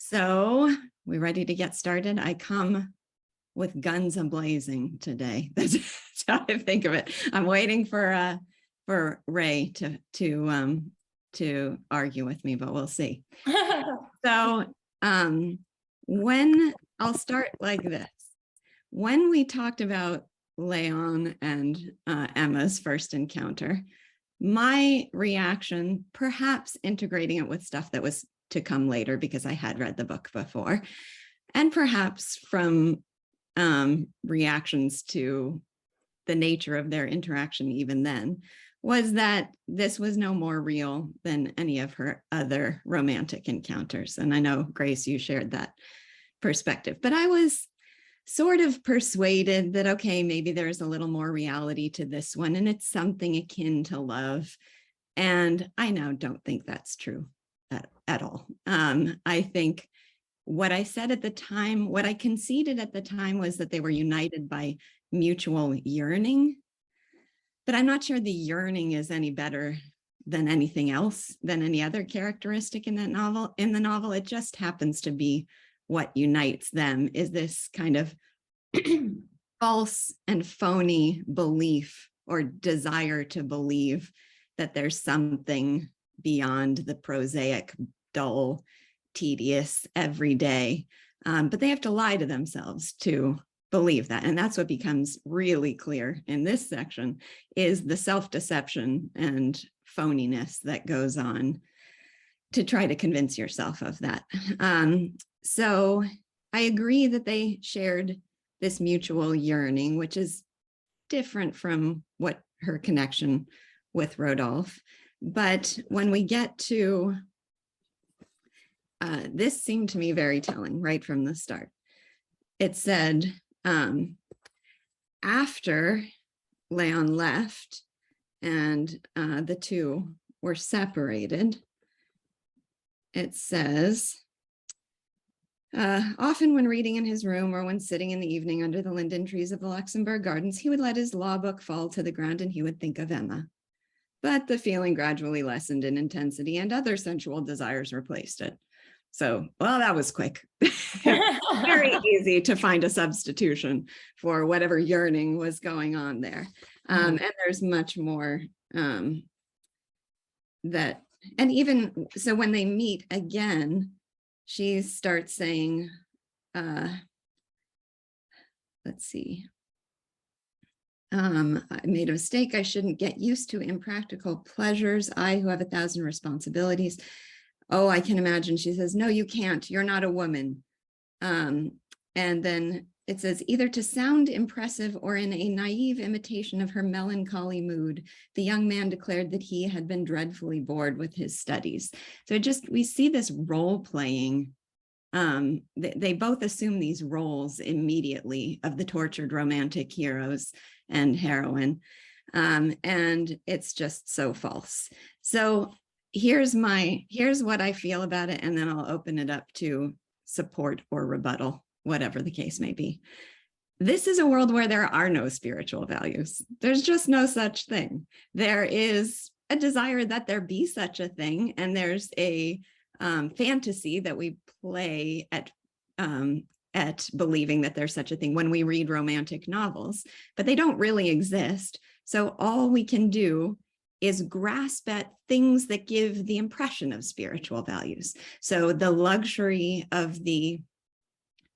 So we ready to get started? I come with guns a-blazing today. That's how I think of it. I'm waiting for Ray to argue with me, but we'll see. So when I'll start like this, when we talked about Leon and Emma's first encounter, my reaction, perhaps integrating it with stuff that was to come later because I had read the book before, and perhaps from reactions to the nature of their interaction even then, was that this was no more real than any of her other romantic encounters. And I know, Grace, you shared that perspective, but I was sort of persuaded that, okay, maybe there's a little more reality to this one, and it's something akin to love. And I now don't think that's true at all. I think what I said at the time, what I conceded at the time, was that they were united by mutual yearning. But I'm not sure the yearning is any better than anything else, than any other characteristic in that novel. In the novel, it just happens to be what unites them is this kind of false and phony belief or desire to believe that there's something beyond the prosaic, dull, tedious, everyday. But they have to lie to themselves to believe that. And that's what becomes really clear in this section, is the self-deception and phoniness that goes on to try to convince yourself of that. So I agree that they shared this mutual yearning, which is different from what her connection with Rodolphe. But when we get to, this seemed to me very telling right from the start. It said, after Leon left and the two were separated, it says, often when reading in his room or when sitting in the evening under the linden trees of the Luxembourg Gardens, he would let his law book fall to the ground and he would think of Emma. But the feeling gradually lessened in intensity and other sensual desires replaced it. So, well, that was quick. Very easy to find a substitution for whatever yearning was going on there. And there's much more that, and even so when they meet again, she starts saying, let's see, I made a mistake. I shouldn't get used to impractical pleasures. I, who have 1,000 responsibilities. Oh, I can imagine. She says, no, you can't. You're not a woman. And then it says, either to sound impressive or in a naive imitation of her melancholy mood, the young man declared that he had been dreadfully bored with his studies. So we see this role playing. They both assume these roles immediately of the tortured romantic heroes and heroine. And it's just so false. So here's what I feel about it, and then I'll open it up to support or rebuttal, whatever the case may be. This is a world where there are no spiritual values. There's just no such thing. There is a desire that there be such a thing, and there's a fantasy that we play at believing that there's such a thing when we read romantic novels, but they don't really exist. So all we can do is grasp at things that give the impression of spiritual values. So the luxury of the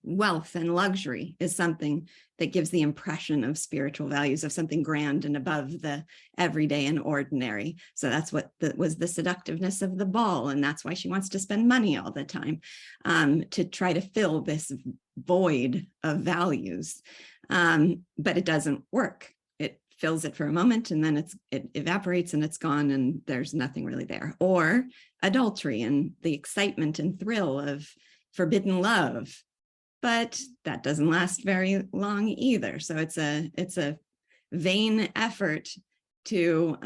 wealth and luxury is something that gives the impression of spiritual values, of something grand and above the everyday and ordinary. So that's what was the seductiveness of the ball. And that's why she wants to spend money all the time, to try to fill this void of values. But it doesn't work. It fills it for a moment and then it evaporates and it's gone and there's nothing really there. Or adultery and the excitement and thrill of forbidden love. But that doesn't last very long either. So it's a vain effort to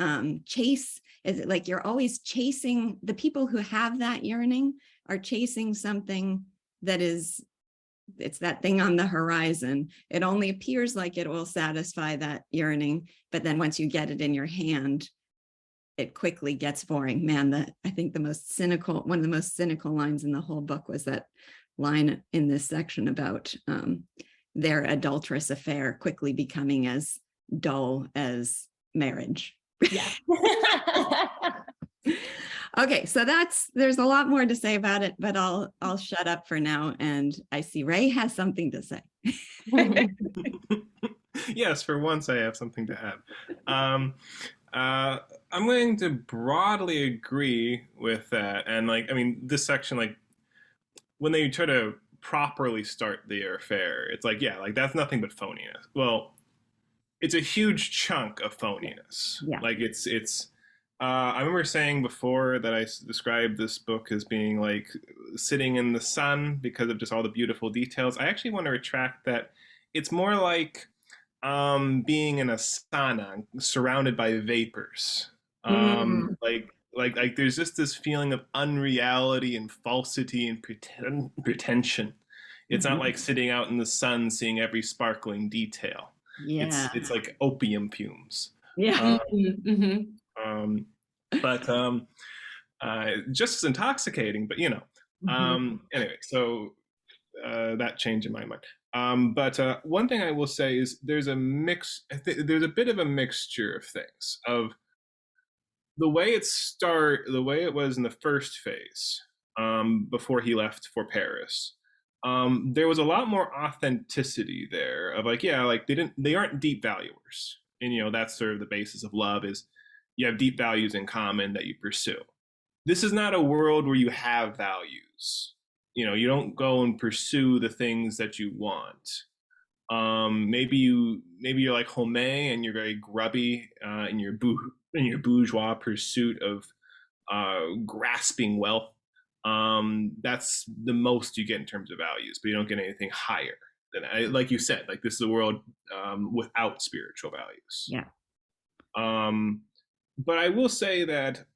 chase. Is it like you're always chasing? The people who have that yearning are chasing something that is, it's that thing on the horizon. It only appears like it will satisfy that yearning, but then once you get it in your hand, it quickly gets boring. Man, I think one of the most cynical lines in the whole book was that line in this section about their adulterous affair quickly becoming as dull as marriage. Yeah. Okay, so there's a lot more to say about it, but I'll shut up for now. And I see Ray has something to say. Yes, for once I have something to add. I'm going to broadly agree with that, and like, I mean, this section, like, when they try to properly start the affair, it's like, yeah, like that's nothing but phoniness. Well, it's a huge chunk of phoniness. Yeah. Like it's. I remember saying before that I described this book as being like sitting in the sun because of just all the beautiful details. I actually want to retract that. It's more like being in a sauna surrounded by vapors. Like there's just this feeling of unreality and falsity and pretension. It's not like sitting out in the sun seeing every sparkling detail. Yeah. It's like opium fumes. Yeah. But just as intoxicating, but you know. Anyway, so that changed in my mind. But one thing I will say is there's a bit of a mixture of things, of the way the way it was in the first phase, before he left for Paris. There was a lot more authenticity there, of like, yeah, like they aren't deep valuers, and you know that's sort of the basis of love, is you have deep values in common that you pursue. This is not a world where you have values. You know, you don't go and pursue the things that you want. Maybe you're like Homais and you're very grubby in your bourgeois pursuit of grasping wealth. That's the most you get in terms of values, but you don't get anything higher than that. Like you said, like this is a world without spiritual values. Yeah. But I will say that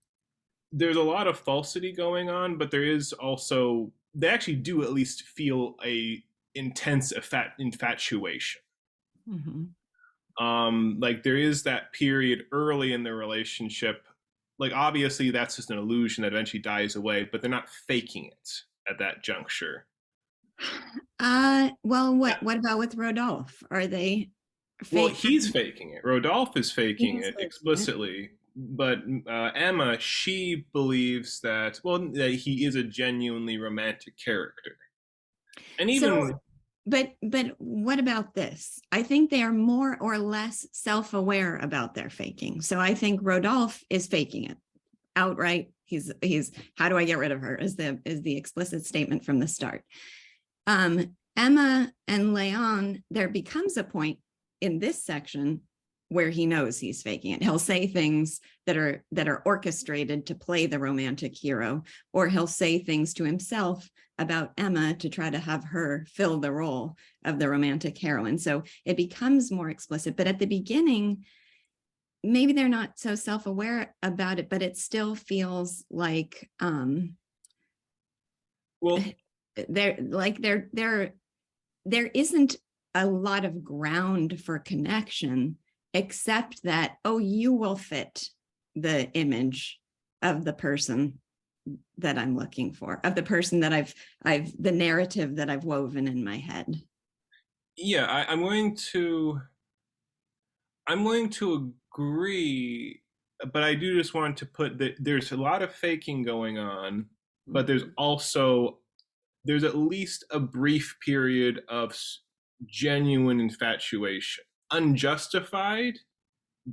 there's a lot of falsity going on, but there is also, they actually do at least feel a intense infatuation. Like there is that period early in the relationship, like obviously that's just an illusion that eventually dies away, but they're not faking it at that juncture. Well, what about with Rodolphe? Are they well, he's faking it. Rodolphe is faking it explicitly. But Emma, she believes that, well, that he is a genuinely romantic character. And even but what about this? I think they are more or less self-aware about their faking. So I think Rodolphe is faking it outright. He's how do I get rid of her is the explicit statement from the start. Emma and Leon, there becomes a point in this section where he knows he's faking it. He'll say things that are orchestrated to play the romantic hero, or he'll say things to himself about Emma to try to have her fill the role of the romantic heroine. So it becomes more explicit, but at the beginning, maybe they're not so self-aware about it, but it still feels like there isn't a lot of ground for connection, except that, oh, you will fit the image of the person that I'm looking for, of the person that I've the narrative that I've woven in my head. Yeah, I'm going to agree, but I do just want to put that there's a lot of faking going on, but there's at least a brief period of genuine infatuation, unjustified,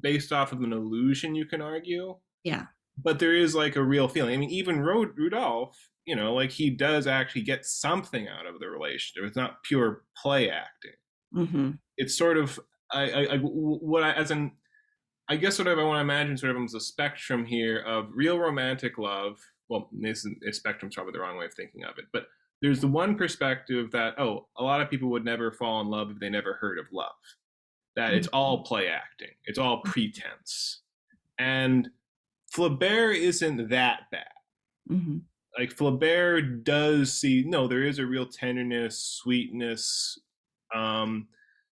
based off of an illusion, you can argue. Yeah. But there is like a real feeling. I mean, even Rudolph, you know, like he does actually get something out of the relationship. It's not pure play acting. It's sort of, I guess sort of I want to imagine sort of as a spectrum here of real romantic love. Well, this is spectrum's probably the wrong way of thinking of it, but there's the one perspective that, oh, a lot of people would never fall in love if they never heard of love. That it's all play acting. It's all pretense. And Flaubert isn't that bad. Like Flaubert does see, no, there is a real tenderness, sweetness,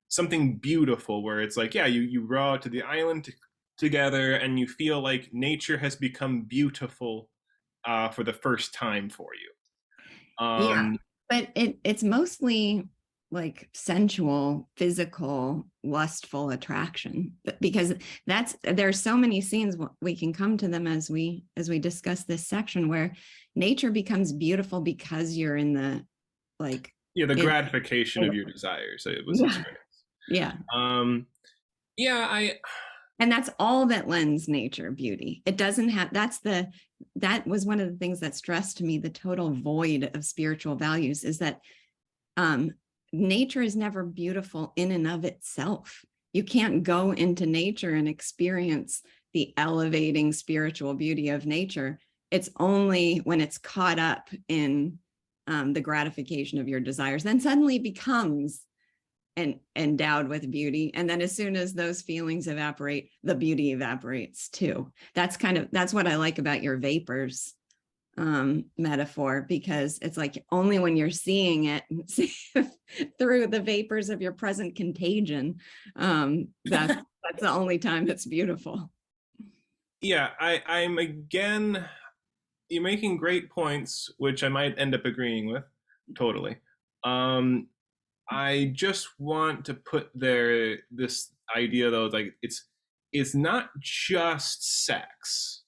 something beautiful where it's like, yeah, you row out to the island together and you feel like nature has become beautiful for the first time for you. Yeah, but it's mostly like sensual, physical, lustful attraction, because there's so many scenes, we can come to them as we discuss this section, where nature becomes beautiful because you're in the like Yeah, the in, gratification of your desires. It was yeah, experienced. yeah. Yeah, And that's all that lends nature beauty. It doesn't have, that was one of the things that stressed to me, the total void of spiritual values, is that nature is never beautiful in and of itself. You can't go into nature and experience the elevating spiritual beauty of nature. It's only when it's caught up in the gratification of your desires, then suddenly becomes and endowed with beauty. And then as soon as those feelings evaporate, the beauty evaporates too. That's what I like about your vapors metaphor, because it's like only when you're seeing it through the vapors of your present contagion, that's the only time it's beautiful. yeah, I'm again, you're making great points, which I might end up agreeing with totally. I just want to put there this idea though, like it's not just sex,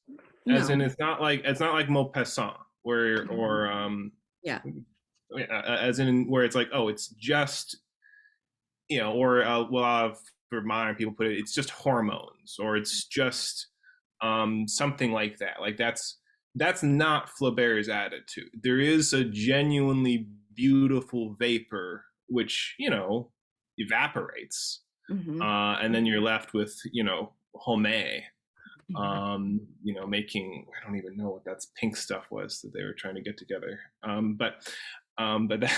as in No. it's not like Maupassant where or Yeah. as in where it's like, oh, it's just, or well, for modern people put it, it's just hormones, or it's just something like that. Like that's not Flaubert's attitude. There is a genuinely beautiful vapor which evaporates, Mm-hmm. and then you're left with Homais, making, I don't even know what that pink stuff was that they were trying to get together. But that,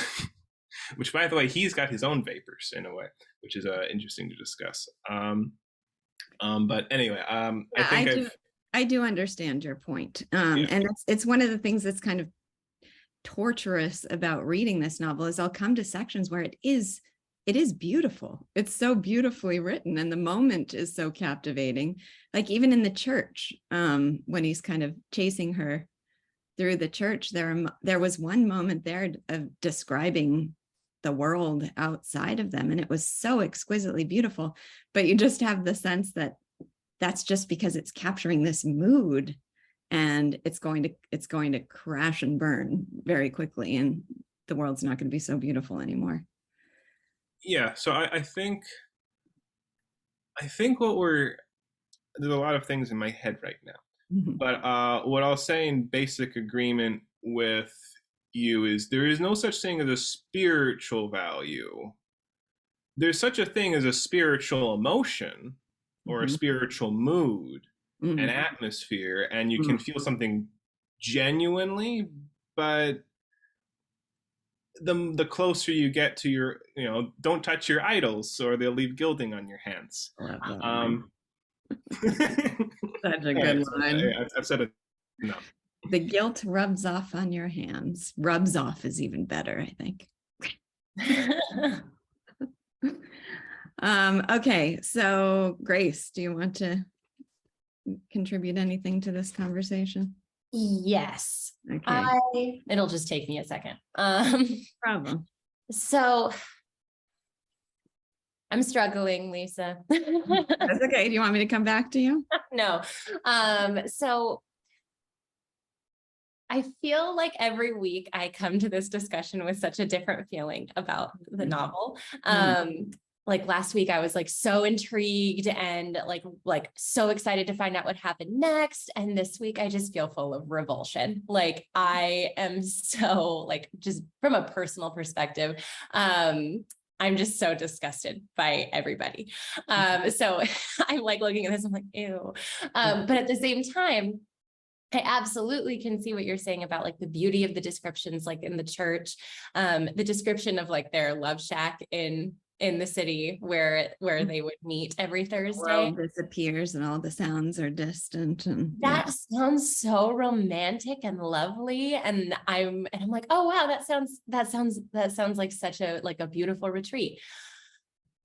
which by the way, he's got his own vapors in a way, which is interesting to discuss. But anyway, Yeah, I think I do understand your point. Yeah. And it's one of the things that's kind of torturous about reading this novel, is I'll come to sections where it is beautiful. It's so beautifully written, and the moment is so captivating. Like even in the church, when he's kind of chasing her through the church, there was one moment there of describing the world outside of them, and it was so exquisitely beautiful. But you just have the sense that that's just because it's capturing this mood, and it's going to crash and burn very quickly, and the world's not going to be so beautiful anymore. Yeah, so I think there's a lot of things in my head right now, but what I'll say in basic agreement with you is there is no such thing as a spiritual value. There's such a thing as a spiritual emotion or a spiritual mood and atmosphere, and you can feel something genuinely, but the closer you get to your, don't touch your idols or they'll leave gilding on your hands. Such a good line. I've said it enough. The guilt rubs off on your hands. Rubs off is even better, I think. Okay, so Grace, do you want to contribute anything to this conversation? Yes. Okay. It'll just take me a second. Problem. So I'm struggling, Lisa. That's okay. Do you want me to come back to you? No. So I feel like every week I come to this discussion with such a different feeling about the novel. Like last week I was like so intrigued and like so excited to find out what happened next. And this week I just feel full of revulsion. Like I am so like, just from a personal perspective, I'm just so disgusted by everybody. So I'm like looking at this, I'm like, ew. But at the same time, I absolutely can see what you're saying about like the beauty of the descriptions, like in the church, the description of like their love shack in the city where they would meet every Thursday. The world disappears and all the sounds are distant, and that sounds so romantic and lovely. And I'm like, oh wow, that sounds like such a beautiful retreat.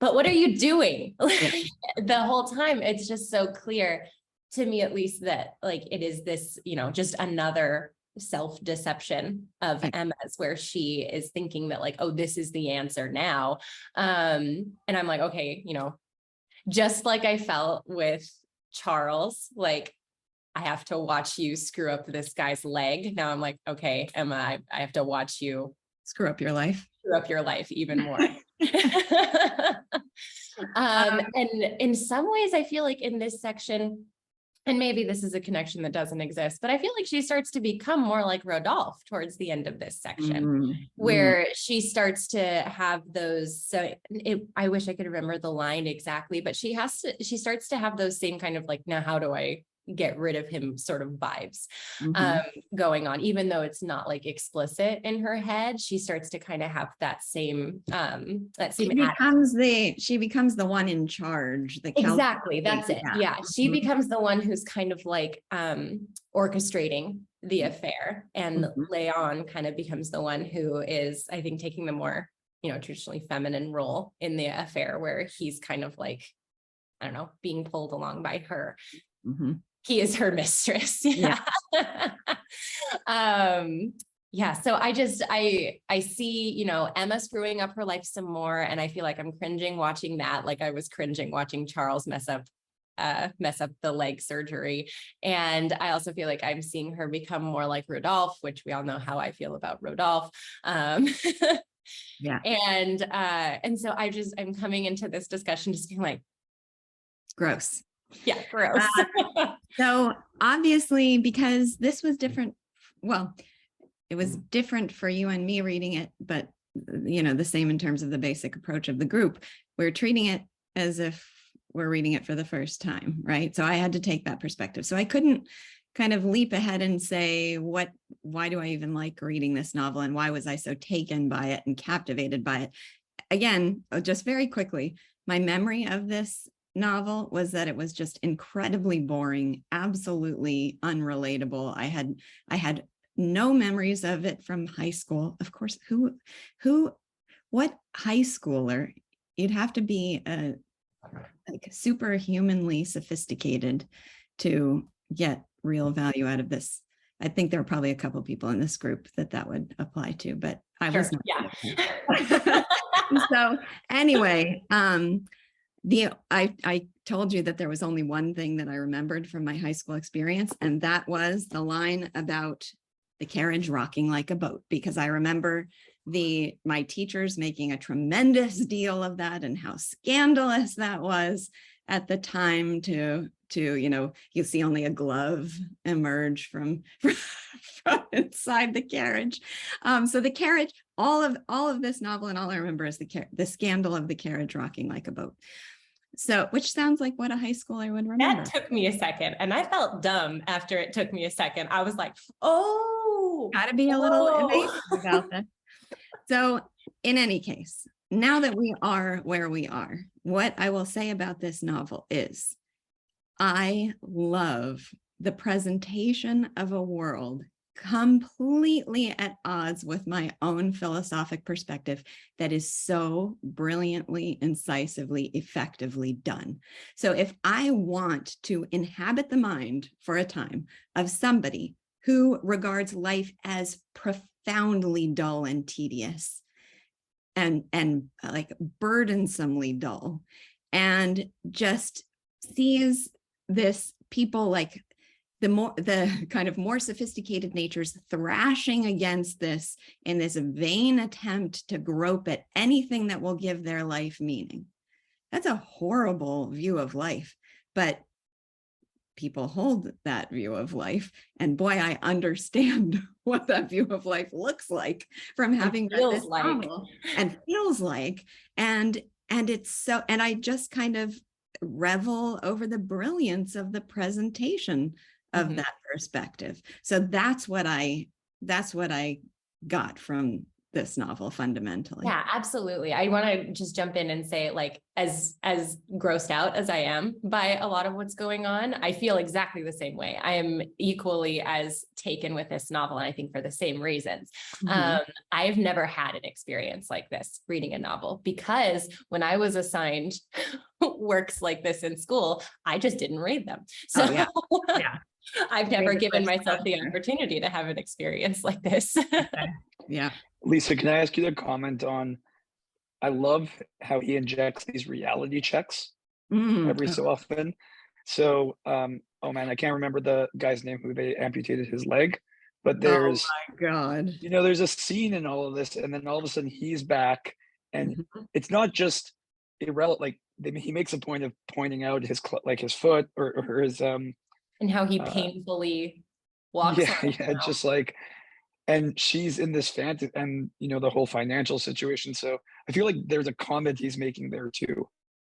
but what are you doing? The whole time? It's just so clear to me, at least, that like it is this, just another self-deception of Emma's, where she is thinking that like, oh, this is the answer now. And I'm like, okay, just like I felt with Charles, like, I have to watch you screw up this guy's leg. Now I'm like, okay, Emma, I have to watch you screw up your life even more. And in some ways, I feel like in this section, and maybe this is a connection that doesn't exist, but I feel like she starts to become more like Rodolphe towards the end of this section, where she starts to have those. So I wish I could remember the line exactly, but she starts to have those same kind of like, now how do I get rid of him sort of vibes going on, even though it's not like explicit in her head. She starts to kind of have that same she becomes the one in charge. Exactly, that's it. Yeah, she becomes the one who's kind of like orchestrating the affair, and Leon kind of becomes the one who is, I think, taking the more traditionally feminine role in the affair, where he's kind of like, I don't know, being pulled along by her. He is her mistress. Yeah. So I see, Emma screwing up her life some more. And I feel like I'm cringing watching that. Like I was cringing watching Charles mess up the leg surgery. And I also feel like I'm seeing her become more like Rodolphe, which we all know how I feel about Rodolphe. Yeah. And so I'm coming into this discussion just being like, gross. Yeah, gross. So obviously, because this was different, well, it was different for you and me reading it, but the same in terms of the basic approach of the group. We're treating it as if we're reading it for the first time, right? So I had to take that perspective. So I couldn't kind of leap ahead and say, why do I even like reading this novel? And why was I so taken by it and captivated by it? Again, just very quickly, my memory of this novel was that it was just incredibly boring, absolutely unrelatable. I had no memories of it from high school. Of course, what high schooler? You'd have to be like superhumanly sophisticated to get real value out of this. I think there are probably a couple people in this group that would apply to, but I was not. Yeah. So anyway, I told you that there was only one thing that I remembered from my high school experience, and that was the line about the carriage rocking like a boat, because I remember my teachers making a tremendous deal of that and how scandalous that was at the time to you see only a glove emerge from inside the carriage. So the carriage, all of this novel, and all I remember is the scandal of the carriage rocking like a boat. So, which sounds like what a high schooler would remember. That took me a second, and I felt dumb after it took me a second. I was like, oh, gotta be a little evasive about this. So in any case, now that we are where we are, what I will say about this novel is I love the presentation of a world completely at odds with my own philosophic perspective that is so brilliantly, incisively, effectively done. So if I want to inhabit the mind for a time of somebody who regards life as profoundly dull and tedious and like burdensomely dull, and just sees this people like the kind of more sophisticated natures thrashing against this in this vain attempt to grope at anything that will give their life meaning. That's a horrible view of life, but people hold that view of life. And boy, I understand what that view of life looks like from having read this novel and feels like. And it's so, and I just kind of revel over the brilliance of the presentation of that perspective. So that's what I got from this novel fundamentally. Yeah, absolutely. I want to just jump in and say, like, as grossed out as I am by a lot of what's going on, I feel exactly the same way. I am equally as taken with this novel, and I think for the same reasons. I've never had an experience like this reading a novel, because when I was assigned works like this in school, I just didn't read them. So yeah. I've never given myself the opportunity to have an experience like this. Yeah. Lisa, can I ask you to comment on, I love how he injects these reality checks every so often. So, oh man, I can't remember the guy's name who they amputated his leg, but there's, oh my God, there's a scene in all of this, and then all of a sudden he's back, and it's not just irrelevant. Like he makes a point of pointing out his his foot or his and how he painfully walks. Yeah, just like. And she's in this fantasy, and the whole financial situation. So I feel like there's a comment he's making there too.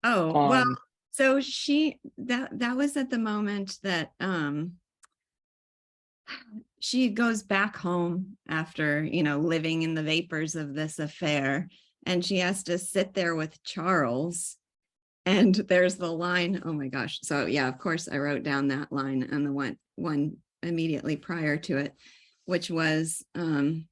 Oh, well, so that was at the moment that she goes back home after, living in the vapors of this affair, and she has to sit there with Charles. And there's the line, oh my gosh. So yeah, of course I wrote down that line, and the one immediately prior to it, which was, I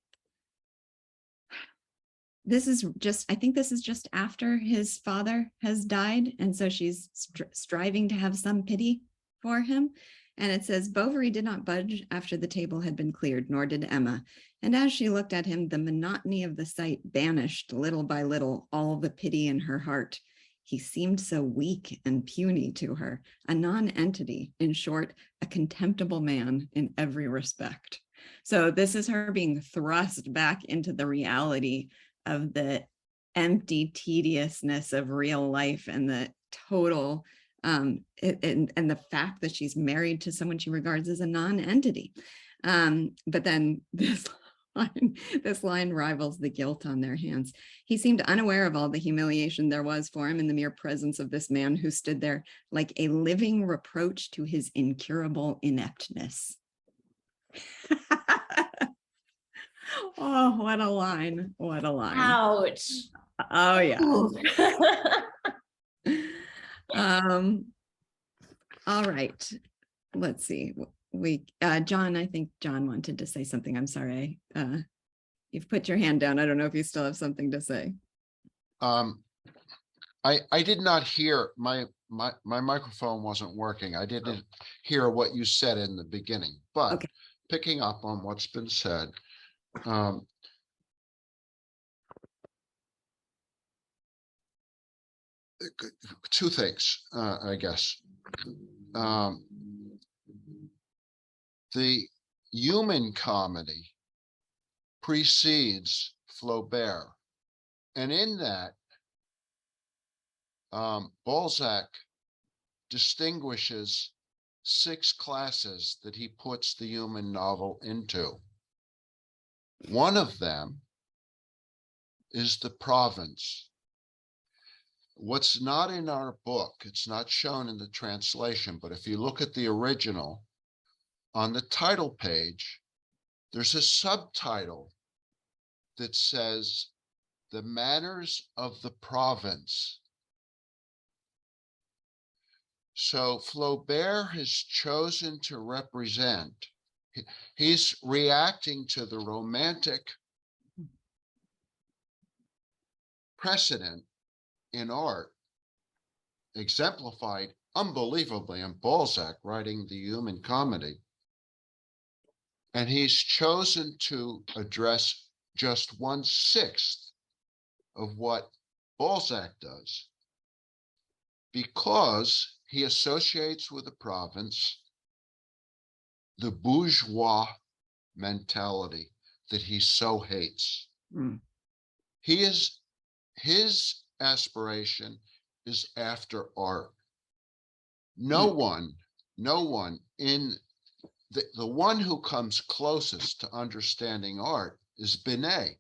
think this is just after his father has died. And so she's striving to have some pity for him. And it says, Bovary did not budge after the table had been cleared, nor did Emma. And as she looked at him, the monotony of the sight banished little by little all the pity in her heart. He seemed so weak and puny to her, a non-entity, in short, a contemptible man in every respect. So this is her being thrust back into the reality of the empty tediousness of real life, and the total and the fact that she's married to someone she regards as a non-entity. But then this line rivals the guilt on their hands. He seemed unaware of all the humiliation there was for him in the mere presence of this man who stood there like a living reproach to his incurable ineptness. Oh, what a line. What a line. Ouch. Oh yeah. All right. Let's see. John, I think John wanted to say something. I'm sorry. You've put your hand down. I don't know if you still have something to say. I did not hear, my microphone wasn't working. I didn't hear what you said in the beginning, but okay. Picking up on what's been said, two things, I guess. The human comedy precedes Flaubert, and in that, Balzac distinguishes 6 classes that he puts the human novel into. One of them is the province. What's not in our book, it's not shown in the translation, but if you look at the original, on the title page, there's a subtitle that says, The Manners of the Province. So Flaubert has chosen to represent, he's reacting to the romantic precedent in art, exemplified unbelievably in Balzac writing the human comedy. And he's chosen to address just 1/6 of what Balzac does, because he associates with the province the bourgeois mentality that he so hates. His aspiration is after art. No one in the one who comes closest to understanding art is Binet.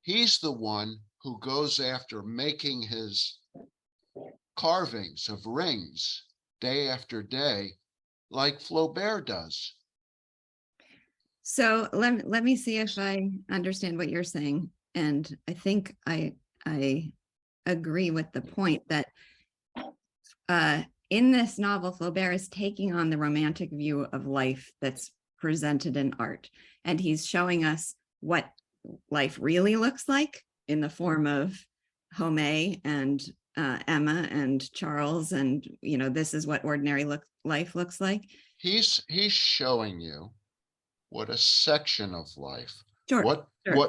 He's the one who goes after making his carvings of rings day after day, like Flaubert does. So let me see if I understand what you're saying. And I think I agree with the point that in this novel, Flaubert is taking on the romantic view of life that's presented in art. And he's showing us what life really looks like in the form of Homais and Emma and Charles. And, you know, this is what ordinary life looks like. He's showing you what a section of life, Sure. what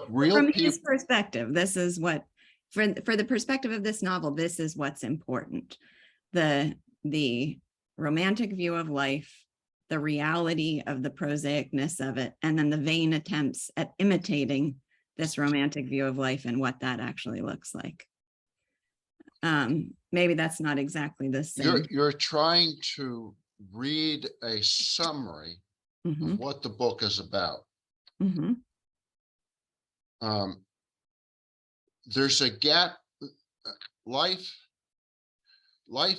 real From people. his perspective, this is what, for the perspective of this novel, this is what's important. The romantic view of life, the reality of the prosaicness of it, and then the vain attempts at imitating this romantic view of life and what that actually looks like. Maybe that's not exactly the same. You're trying to read a summary of what the book is about. There's a gap. Life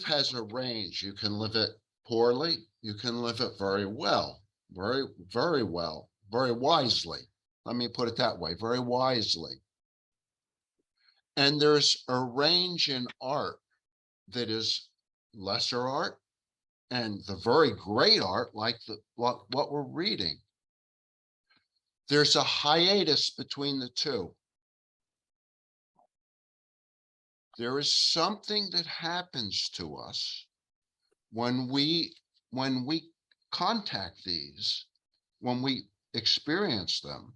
has a range. You can live it poorly. You can live it very well, very, very well, very wisely. Let me put it that way, very wisely. And there's a range in art that is lesser art and the very great art, like what we're reading. There's a hiatus between the two. There is something that happens to us when we contact these, when we experience them,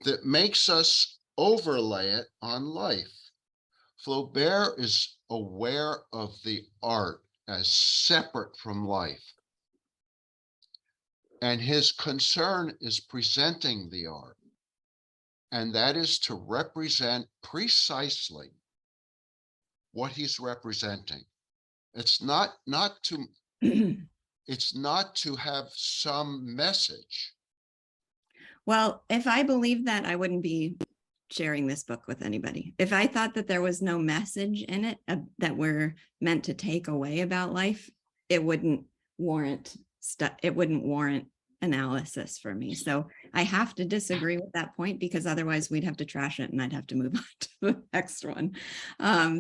that makes us overlay it on life. Flaubert is aware of the art as separate from life. And his concern is presenting the art. And that is to represent precisely what he's representing. It's not to it's not to have some message. Well, if I believed that, I wouldn't be sharing this book with anybody. If I thought that there was no message in it that we're meant to take away about life, it wouldn't warrant analysis for me. So I have to disagree with that point, because otherwise we'd have to trash it and I'd have to move on to the next one.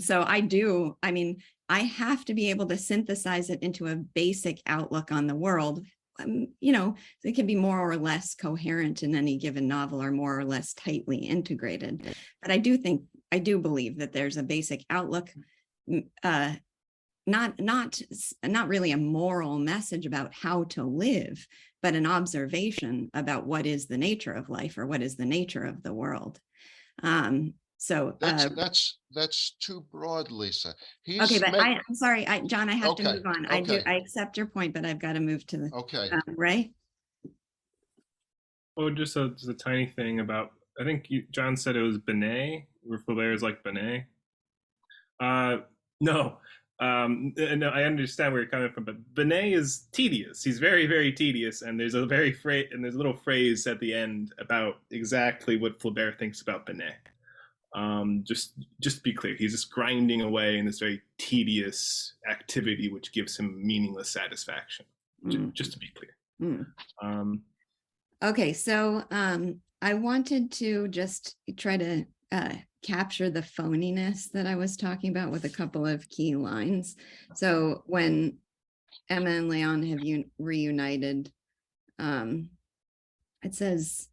So I have to be able to synthesize it into a basic outlook on the world. You know, it can be more or less coherent in any given novel or more or less tightly integrated. But I do believe that there's a basic outlook, not really a moral message about how to live, but an observation about what is the nature of life or what is the nature of the world. So that's too broad, Lisa. Okay, but I'm sorry, John, I have to move on. Okay. I accept your point, but I've got to move to the Ray. Oh, just a tiny thing about, I think John said it was Benet, where Flaubert is like Benet. No, I understand where you're coming from, but Benet is tedious. He's very, very tedious, and there's a little phrase at the end about exactly what Flaubert thinks about Benet. Just to be clear, he's just grinding away in this very tedious activity, which gives him meaningless satisfaction. Just to be clear. Okay, so I wanted to just try to capture the phoniness that I was talking about with a couple of key lines. So when Emma and Leon have reunited, it says,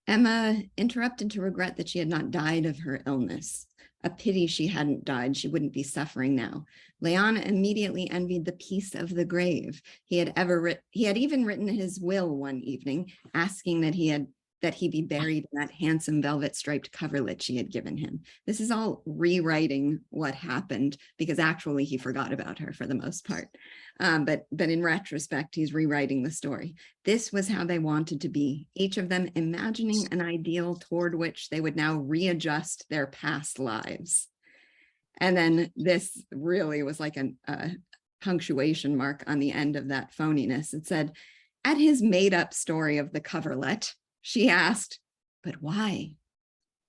Emma interrupted to regret that she had not died of her illness. A pity she hadn't died. She wouldn't be suffering now. Leon immediately envied the peace of the grave. He had even written his will one evening, asking that he be buried in that handsome velvet striped coverlet she had given him. This is all rewriting what happened, because actually he forgot about her for the most part. But in retrospect, he's rewriting the story. This was how they wanted to be, each of them imagining an ideal toward which they would now readjust their past lives. And then this really was like a punctuation mark on the end of that phoniness. It said, at his made up story of the coverlet, she asked, but why?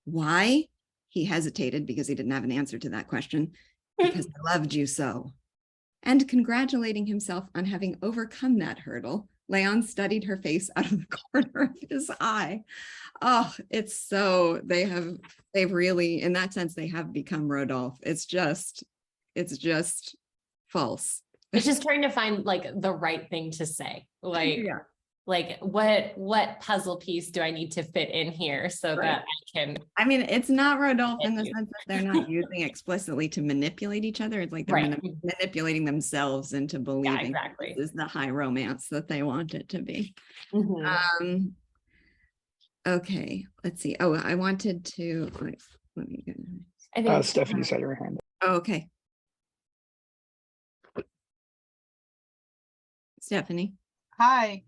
Why? He hesitated because he didn't have an answer to that question. Because I loved you so. And congratulating himself on having overcome that hurdle, Leon studied her face out of the corner of his eye. Oh, it's so, they've really, in that sense, they have become Rodolphe. It's just false. It's just trying to find like the right thing to say. Like, Yeah. like what puzzle piece do I need to fit in here so Right. that I can. I mean, it's not Rodolphe in the you. sense that they're not using explicitly to manipulate each other. It's like they're Right. manipulating themselves into believing exactly. this is the high romance that they want it to be. Mhm. Okay, let's see. Oh, I wanted to, let me go. I think Stephanie's had her hand up. Oh, okay. Stephanie. Hi.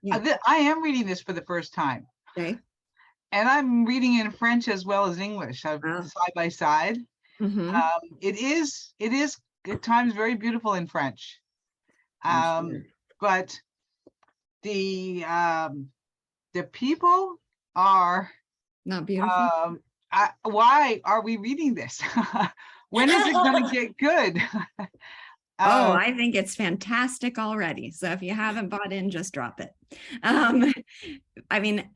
Yeah. I am reading this for the first time. Okay. And I'm reading in French as well as English, side by side. Mm-hmm. It is at times very beautiful in French. Sure. But the people are Not beautiful. Why are we reading this? When is it going to get good? Oh, I think it's fantastic already. So if you haven't bought in, just drop it. I mean,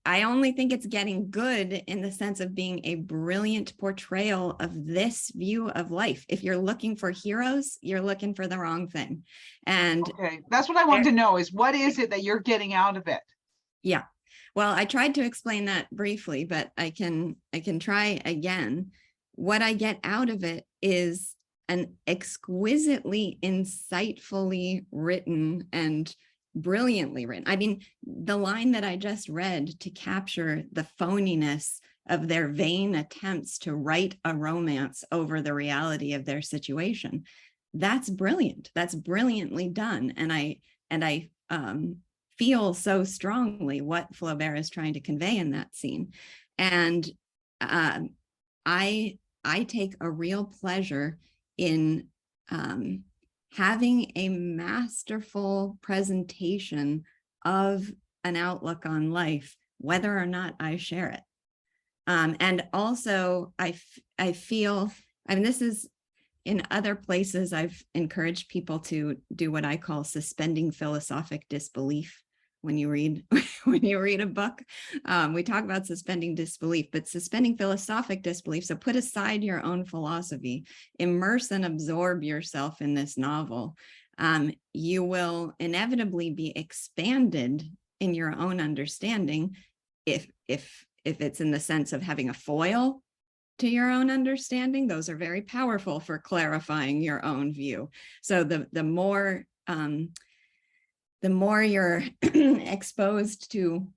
I only think it's getting good in the sense of being a brilliant portrayal of this view of life. If you're looking for heroes, you're looking for the wrong thing. And okay, that's what I want to know is what is it that you're getting out of it? Yeah. Well, I tried to explain that briefly, but I can try again. What I get out of it is an exquisitely insightfully written and brilliantly written. I mean, the line that I just read to capture the phoniness of their vain attempts to write a romance over the reality of their situation. That's brilliant. That's brilliantly done. And I feel so strongly what Flaubert is trying to convey in that scene. And I take a real pleasure in having a masterful presentation of an outlook on life, whether or not I share it. And also, I feel, I mean, this is in other places, I've encouraged people to do what I call suspending philosophic disbelief. When you read a book, we talk about suspending disbelief, but suspending philosophic disbelief. So put aside your own philosophy, immerse and absorb yourself in this novel. You will inevitably be expanded in your own understanding if it's in the sense of having a foil to your own understanding. Those are very powerful for clarifying your own view. So the more you're exposed to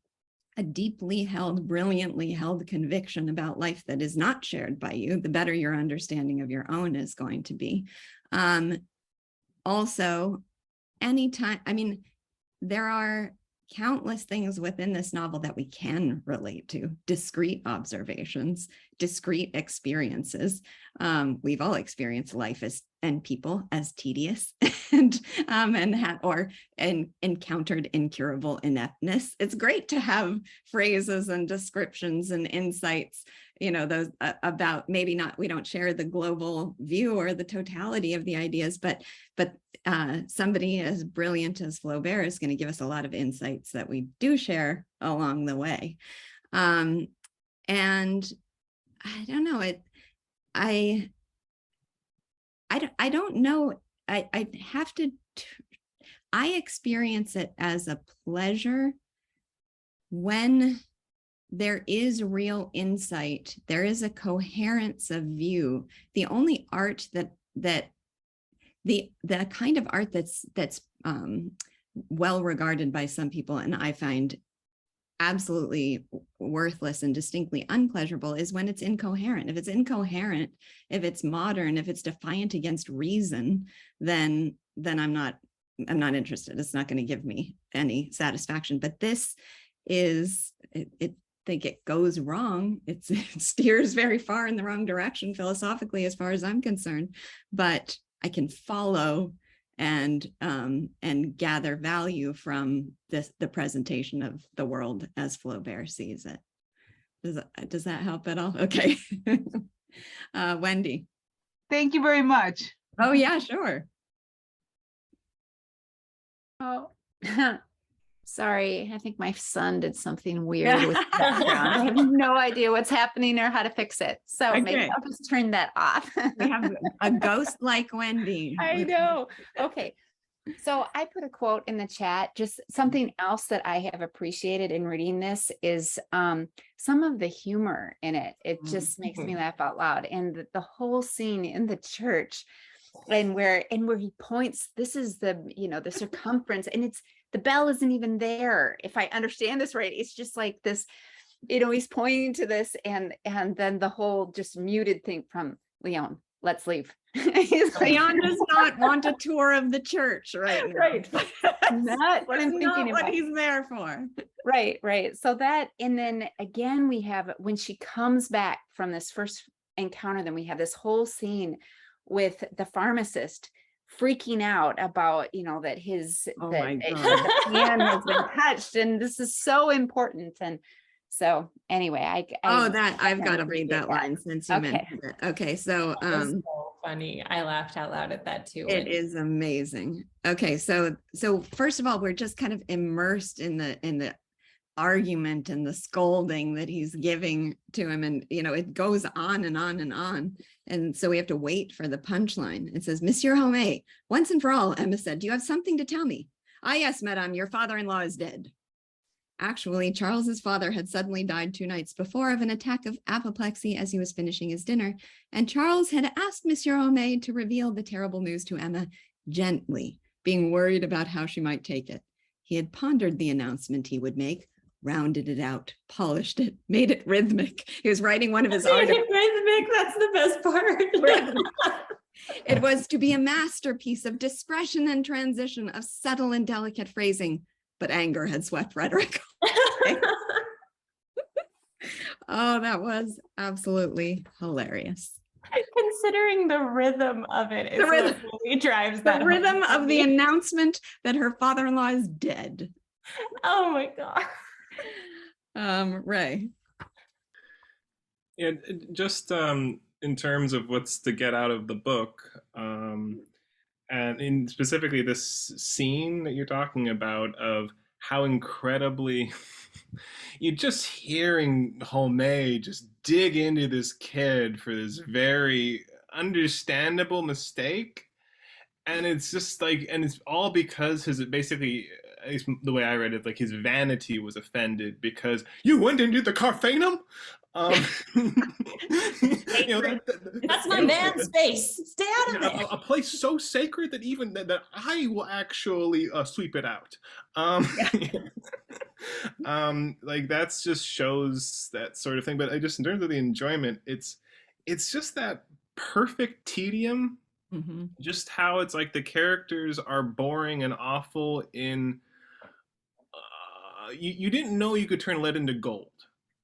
a deeply held, brilliantly held conviction about life that is not shared by you, the better your understanding of your own is going to be. Also, anytime, I mean, there are countless things within this novel that we can relate to, discrete observations, discrete experiences. We've all experienced life and people as tedious and encountered incurable ineptness. It's great to have phrases and descriptions and insights, you know, those about maybe not, we don't share the global view or the totality of the ideas, but somebody as brilliant as Flaubert is going to give us a lot of insights that we do share along the way. And I don't know, I don't know. I have to, I experience it as a pleasure when there is real insight, there is a coherence of view. The only art the kind of art that's well regarded by some people, and I find absolutely worthless and distinctly unpleasurable, is when it's incoherent. If it's incoherent, if it's modern, if it's defiant against reason, then I'm not interested. It's not going to give me any satisfaction. But this is, I think it goes wrong. It steers very far in the wrong direction philosophically, as far as I'm concerned. But I can follow and gather value from the presentation of the world as Flaubert sees it. Does that help at all? Okay. Wendy. Thank you very much. Oh yeah, sure. Oh, Sorry, I think my son did something weird with the background. I have no idea what's happening or how to fix it. So maybe Okay. I'll just turn that off. We have a ghost like Wendy. I know. Okay. So I put a quote in the chat. Just something else that I have appreciated in reading this is some of the humor in it. It just makes me laugh out loud. And the whole scene in the church, and where he points, this is the, you know, the circumference, and it's, the bell isn't even there. If I understand this right, it's just like this, you know, he's pointing to this, and then the whole just muted thing from Leon, let's leave. He's like, Leon does not want a tour of the church right now. right. Not what I'm That's thinking not what about. he's there for. Right. So that, and then again, we have, when she comes back from this first encounter, then we have this whole scene with the pharmacist freaking out about, you know, that his, Oh that my God. the hand has been touched, and this is so important. And so anyway, I've got to read appreciate that line since you Okay. mentioned it. Okay, so That was so funny. I laughed out loud at that too. it is amazing. Okay, so first of all, we're just kind of immersed in the argument and the scolding that he's giving to him, and you know, it goes on and on and on, and so we have to wait for the punchline. It says, Monsieur Homais, once and for all, Emma said, do you have something to tell me? Ah yes, madame, your father-in-law is dead. Actually, Charles's father had suddenly died 2 nights before of an attack of apoplexy as he was finishing his dinner, and Charles had asked Monsieur Homais to reveal the terrible news to Emma gently, being worried about how she might take it. He had pondered the announcement he would make, rounded it out, polished it, made it rhythmic. He was writing one of his articles. Rhythmic, that's the best part. It was to be a masterpiece of discretion and transition, of subtle and delicate phrasing, but anger had swept rhetoric. Oh, that was absolutely hilarious. Considering the rhythm of it is what really drives The that rhythm home for of the me. announcement that her father-in-law is dead. Oh my God. Ray. Yeah, just in terms of what's to get out of the book, and in specifically this scene that you're talking about of how incredibly you just hearing Homais just dig into this kid for this very understandable mistake, and it's just like, and it's all because his, basically, at least the way I read it, like his vanity was offended because you went into the Carphanum. You know, That's my man's space. Stay out of it. a place so sacred that even that I will actually sweep it out. Like that's just shows that sort of thing. But I just, in terms of the enjoyment, it's just that perfect tedium. Mm-hmm. Just how it's like the characters are boring and awful in. You didn't know you could turn lead into gold,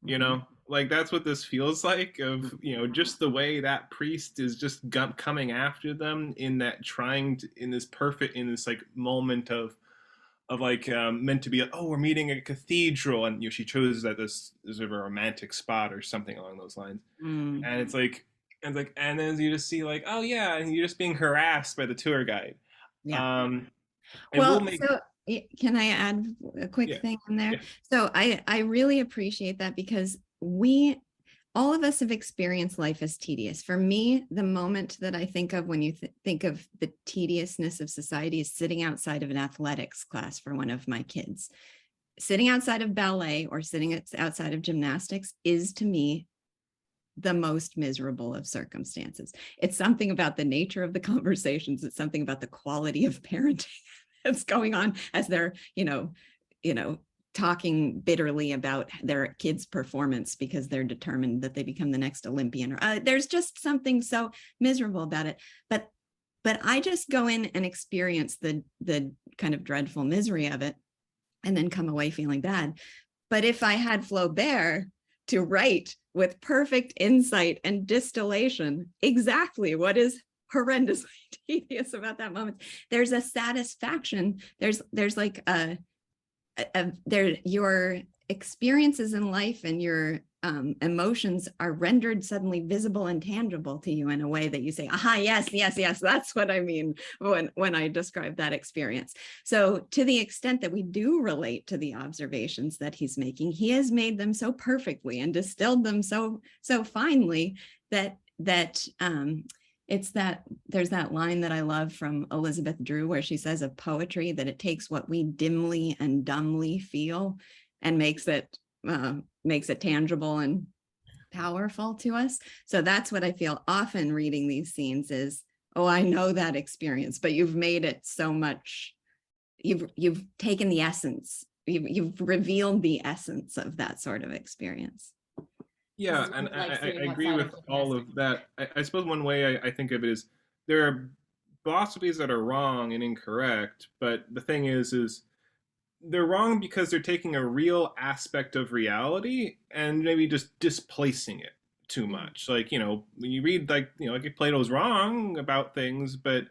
you know. Like that's what this feels like, of, you know, just the way that priest is just coming after them in that trying to, in this perfect, in this like moment of like meant to be like, oh, we're meeting at a cathedral, and you know, she chose that this is a romantic spot or something along those lines, and it's like, and then you just see like, oh yeah, and you're just being harassed by the tour guide. Yeah. Well, so can I add a quick thing in there? Yeah. So I really appreciate that, because all of us have experienced life as tedious. For me, the moment that I think of when you think of the tediousness of society is sitting outside of an athletics class for one of my kids. Sitting outside of ballet or sitting outside of gymnastics is, to me, the most miserable of circumstances. It's something about the nature of the conversations. It's something about the quality of parenting that's going on as they're, you know, talking bitterly about their kids' performance because they're determined that they become the next Olympian. There's just something so miserable about it. But I just go in and experience the kind of dreadful misery of it and then come away feeling bad. But if I had Flaubert to write with perfect insight and distillation exactly what is horrendously tedious about that moment, there's a satisfaction. There's like you're experiences in life and your emotions are rendered suddenly visible and tangible to you in a way that you say, aha, yes, yes, yes, that's what I mean when I describe that experience. So to the extent that we do relate to the observations that he's making, he has made them so perfectly and distilled them so finely that it's that there's that line that I love from Elizabeth Drew where she says of poetry that it takes what we dimly and dumbly feel and makes it tangible and powerful to us. So that's what I feel often reading these scenes is, oh, I know that experience, but you've made it so much, you've taken the essence, you've revealed the essence of that sort of experience. Yeah, and I agree with all of that. I suppose one way I think of it is there are philosophies that are wrong and incorrect, but the thing is they're wrong because they're taking a real aspect of reality and maybe just displacing it too much. Like, when you read like Plato's wrong about things, but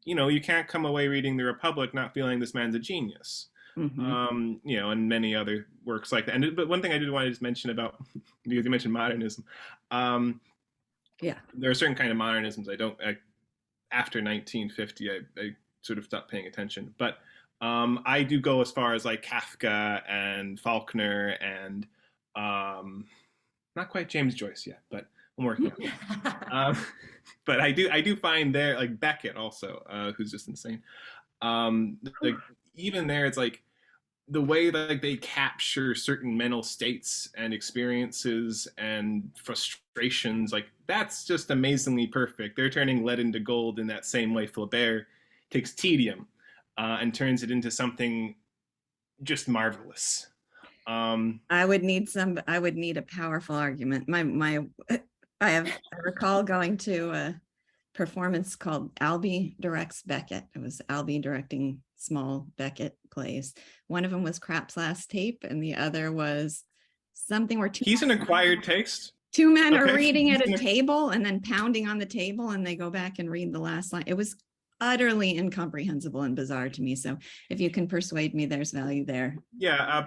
you can't come away reading The Republic not feeling this man's a genius. And many other works like that. But one thing I did want to just mention about, because you mentioned modernism, there are certain kind of modernisms after 1950, I sort of stopped paying attention. But I do go as far as like Kafka and Faulkner and not quite James Joyce yet, but I'm working on it. But I do find there, like Beckett also, who's just insane. Like even there, it's like the way that they capture certain mental states and experiences and frustrations, like that's just amazingly perfect. They're turning lead into gold in that same way Flaubert takes tedium and turns it into something just marvelous. I would need a powerful argument. I recall going to a performance called Albee Directs Beckett. It was Albee directing small Beckett plays. One of them was Krapp's Last Tape, and the other was something where he's an acquired taste. Two men are reading at a table and then pounding on the table, and they go back and read the last line. It was utterly incomprehensible and bizarre to me. So if you can persuade me, there's value there. Yeah,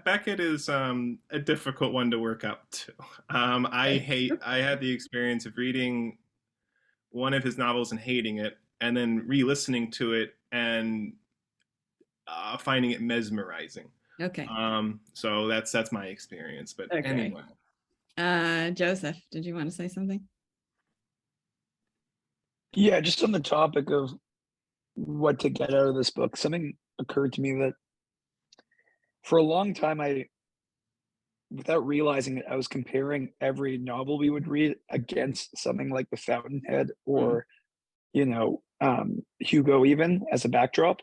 Beckett is a difficult one to work up to. I had the experience of reading one of his novels and hating it, and then re-listening to it and finding it mesmerizing. Okay. So that's my experience. But anyway. Joseph, did you want to say something? Yeah, just on the topic of what to get out of this book, something occurred to me that for a long time, without realizing it, I was comparing every novel we would read against something like The Fountainhead or, Hugo even as a backdrop.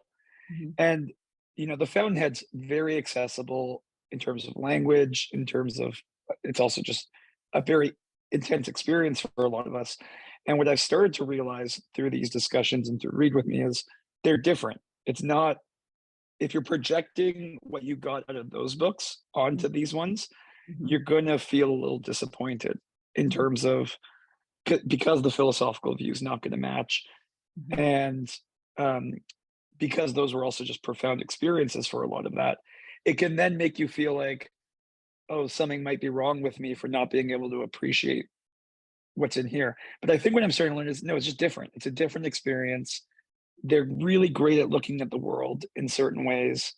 And, The Fountainhead's very accessible in terms of language, in terms of, it's also just a very intense experience for a lot of us. And what I've started to realize through these discussions and to read with me is they're different. It's not, if you're projecting what you got out of those books onto these ones, you're going to feel a little disappointed in terms of, because the philosophical view is not going to match. And because those were also just profound experiences for a lot of that, it can then make you feel like, oh, something might be wrong with me for not being able to appreciate what's in here. But I think what I'm starting to learn is, no, it's just different. It's a different experience. They're really great at looking at the world in certain ways.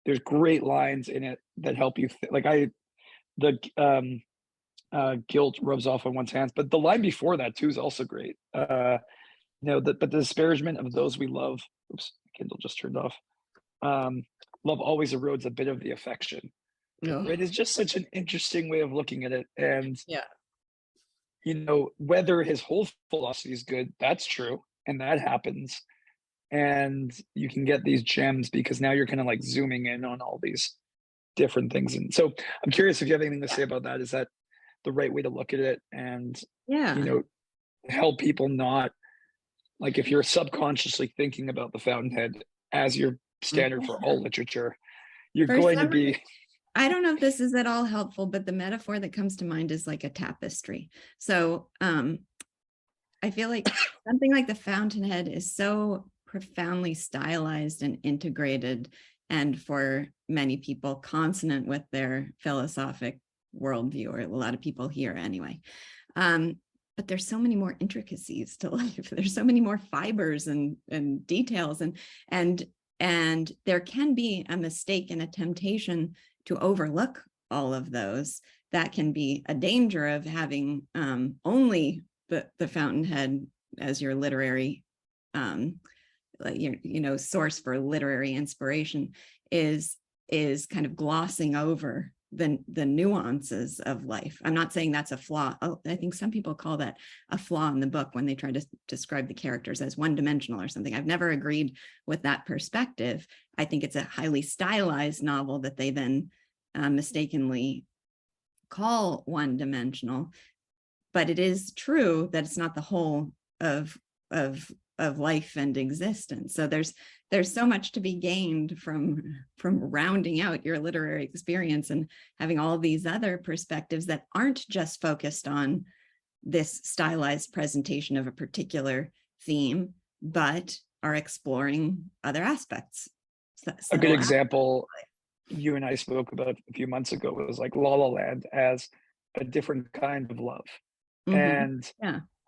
There's great lines in it that help you. Guilt rubs off on one's hands, but the line before that too is also great. But the disparagement of those we love. Oops, Kindle just turned off. Love always erodes a bit of the affection. It is just such an interesting way of looking at it, and whether his whole philosophy is good, that's true, and that happens. And you can get these gems because now you're kind of like zooming in on all these different things. And so I'm curious if you have anything to say about that. Is that the right way to look at it? And, help people not, like, if you're subconsciously thinking about The Fountainhead as your standard for all literature, you're going to be... I don't know if this is at all helpful, but the metaphor that comes to mind is like a tapestry. So I feel like something like The Fountainhead is so profoundly stylized and integrated and for many people consonant with their philosophic worldview, or a lot of people here anyway. But there's so many more intricacies to life. There's so many more fibers and details, and there can be a mistake and a temptation to overlook all of those. That can be a danger of having only the fountainhead as your literary source for literary inspiration, is kind of glossing over the nuances of life. I'm not saying that's a flaw. I think some people call that a flaw in the book when they try to describe the characters as one-dimensional or something. I've never agreed with that perspective. I think it's a highly stylized novel that they then mistakenly call one-dimensional. But it is true that it's not the whole of life and existence. So there's so much to be gained from rounding out your literary experience and having all these other perspectives that aren't just focused on this stylized presentation of a particular theme, but are exploring other aspects. A good example you and I spoke about a few months ago was like La La Land as a different kind of love. And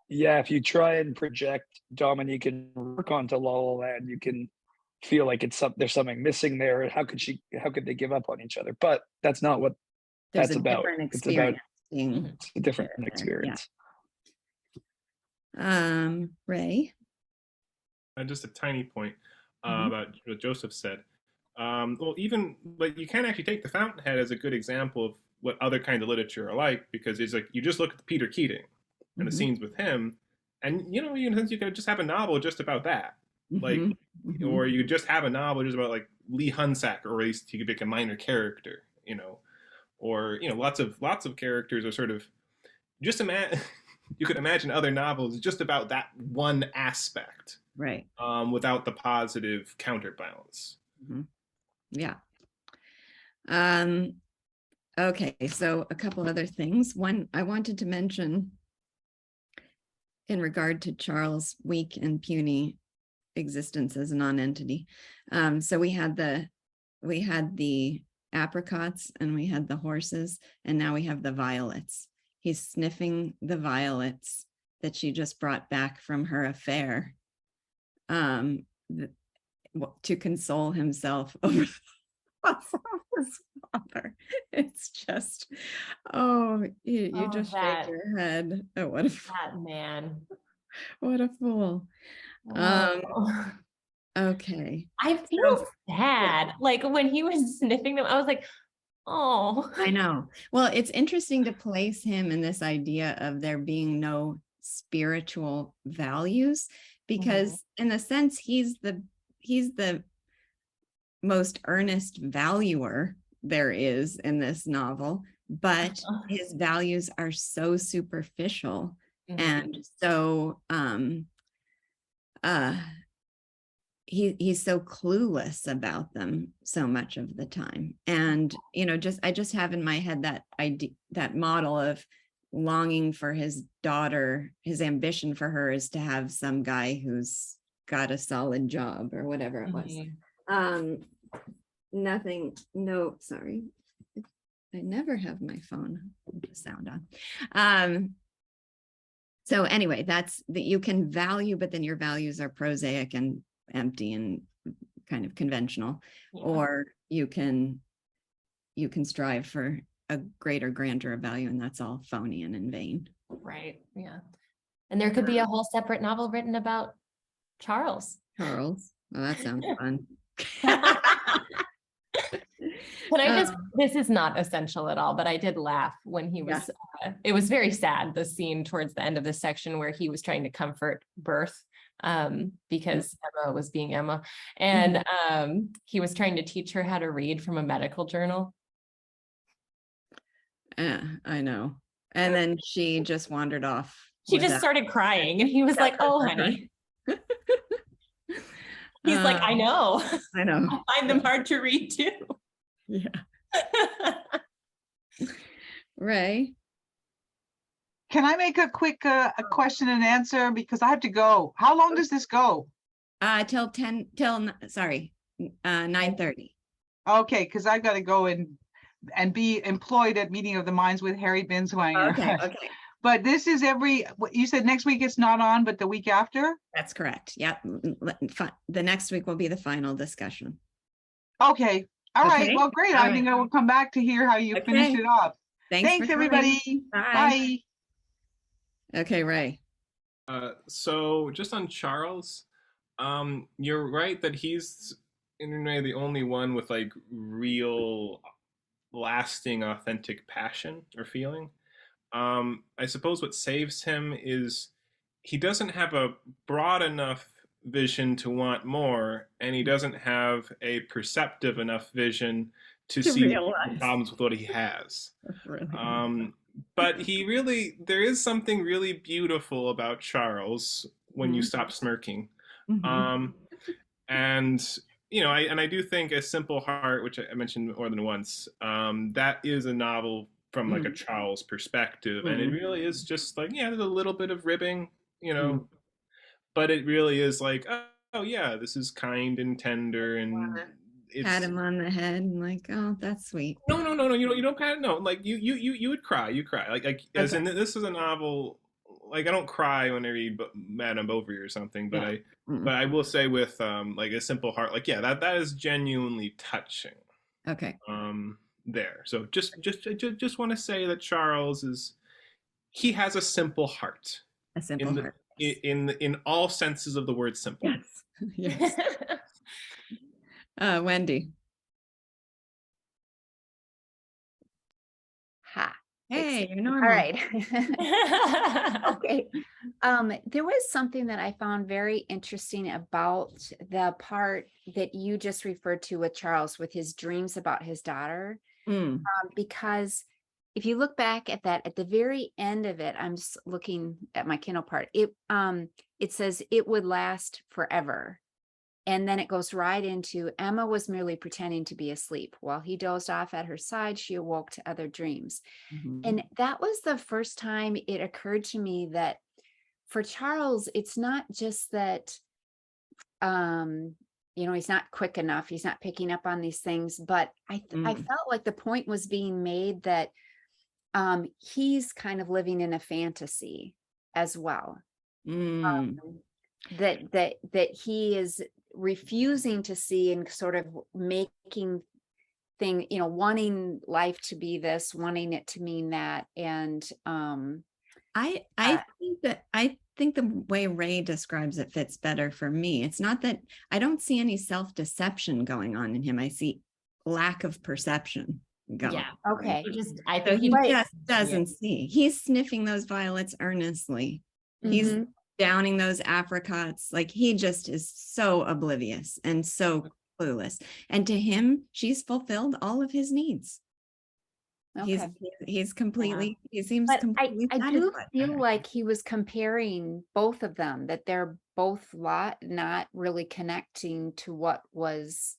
yeah, if you try and project Dominique and work onto La La Land, you can feel like there's something missing there. How could they give up on each other? But that's not what that's about. It's about a different experience. Ray? Just a tiny point about what Joseph said. Well, even like you can actually take the Fountainhead as a good example of what other kinds of literature are like, because it's like you just look at Peter Keating and the scenes with him, and you in a sense you could just have a novel just about that, like, or you just have a novel just about like Lee Hunsack, or at least he could make a minor character, or lots of characters are sort of just imagine. You could imagine other novels just about that one aspect, right? Without the positive counterbalance. Yeah. Okay, so a couple other things. One, I wanted to mention in regard to Charles' weak and puny existence as a non-entity. So we had the apricots and we had the horses, and now we have the violets. He's sniffing the violets that she just brought back from her affair to console himself over his father. It's just, you just shake your head. Oh, what a that man. What a fool. Okay. I feel sad. Like when he was sniffing them, I was like, oh. I know. Well, it's interesting to place him in this idea of there being no spiritual values, because in a sense, he's the most earnest valuer there is in this novel, but his values are so superficial and so he's so clueless about them so much of the time. And I just have in my head that idea, that model of longing for his daughter. His ambition for her is to have some guy who's got a solid job or whatever it was. Sorry, I never have my phone with the sound on. So anyway, that's that you can value, but then your values are prosaic and empty and kind of conventional, or you can strive for a greater, grander value, and that's all phony and in vain. Right. Yeah. And there could be a whole separate novel written about Charles. Well, that sounds fun. Can I this is not essential at all, but I did laugh when he was, it was very sad, the scene towards the end of this section where he was trying to comfort Berth because Emma was being Emma. And he was trying to teach her how to read from a medical journal. I know. And then she just wandered off. She just started crying and he was like, oh, honey. He's like, I know. I find them hard to read too. Yeah. Ray? Can I make a quick a question and answer, because I have to go. How long does this go? Till 9:30. Okay, because I gotta go and be employed at Meeting of the Minds with Harry Binswanger. Okay, okay. But this is what you said next week it's not on, but the week after? That's correct. Yep. The next week will be the final discussion. Okay. All right. Okay. Well, great. All I right. think I will come back to hear how you finish Okay. it up. Thanks Thanks, for coming. everybody. Bye. Bye. Okay, Ray. So just on Charles, you're right that he's in a way the only one with like real lasting authentic passion or feeling. I suppose what saves him is he doesn't have a broad enough vision to want more, and he doesn't have a perceptive enough vision to see the realize. problems with what he has. Really. But there is something really beautiful about Charles when you stop smirking. Mhm. And I do think A Simple Heart, which I mentioned more than once, that is a novel from like a Charles perspective, and it really is just like, yeah, there's a little bit of ribbing, but it really is like, oh yeah, this is kind and tender, and it's Pat him on the head and like, oh, that's sweet. no, you don't pat, no, like you would cry, like as in this is a novel. Like I don't cry when I read Madame Bovary or something, but I will say with like A Simple Heart, like yeah, that is genuinely touching. Okay. There. So just want to say that Charles he has a simple heart. A simple heart. In all senses of the word simple. Yes. Yes. Wendy. Ha. Hey, you're normal. All right. Okay. There was something that I found very interesting about the part that you just referred to with Charles, with his dreams about his daughter. Because if you look back at that, at the very end of it, I'm just looking at my Kindle part. It says it would last forever. And then it goes right into Emma was merely pretending to be asleep. While he dozed off at her side, she awoke to other dreams. And that was the first time it occurred to me that for Charles, it's not just that, he's not quick enough. He's not picking up on these things. But I felt like the point was being made that he's kind of living in a fantasy as well. That he is refusing to see and sort of making wanting life to be this, wanting it to mean that. And I think the way Ray describes it fits better for me. It's not that I don't see any self-deception going on in him. I see lack of perception going. Yeah. Okay. I think he just doesn't see. He's sniffing those violets earnestly. He's downing those apricots. Like he just is so oblivious and so clueless. And to him, she's fulfilled all of his needs. Okay. He's completely, he seems But completely I do satisfied. feel like he was comparing both of them, that they're both not really connecting to what's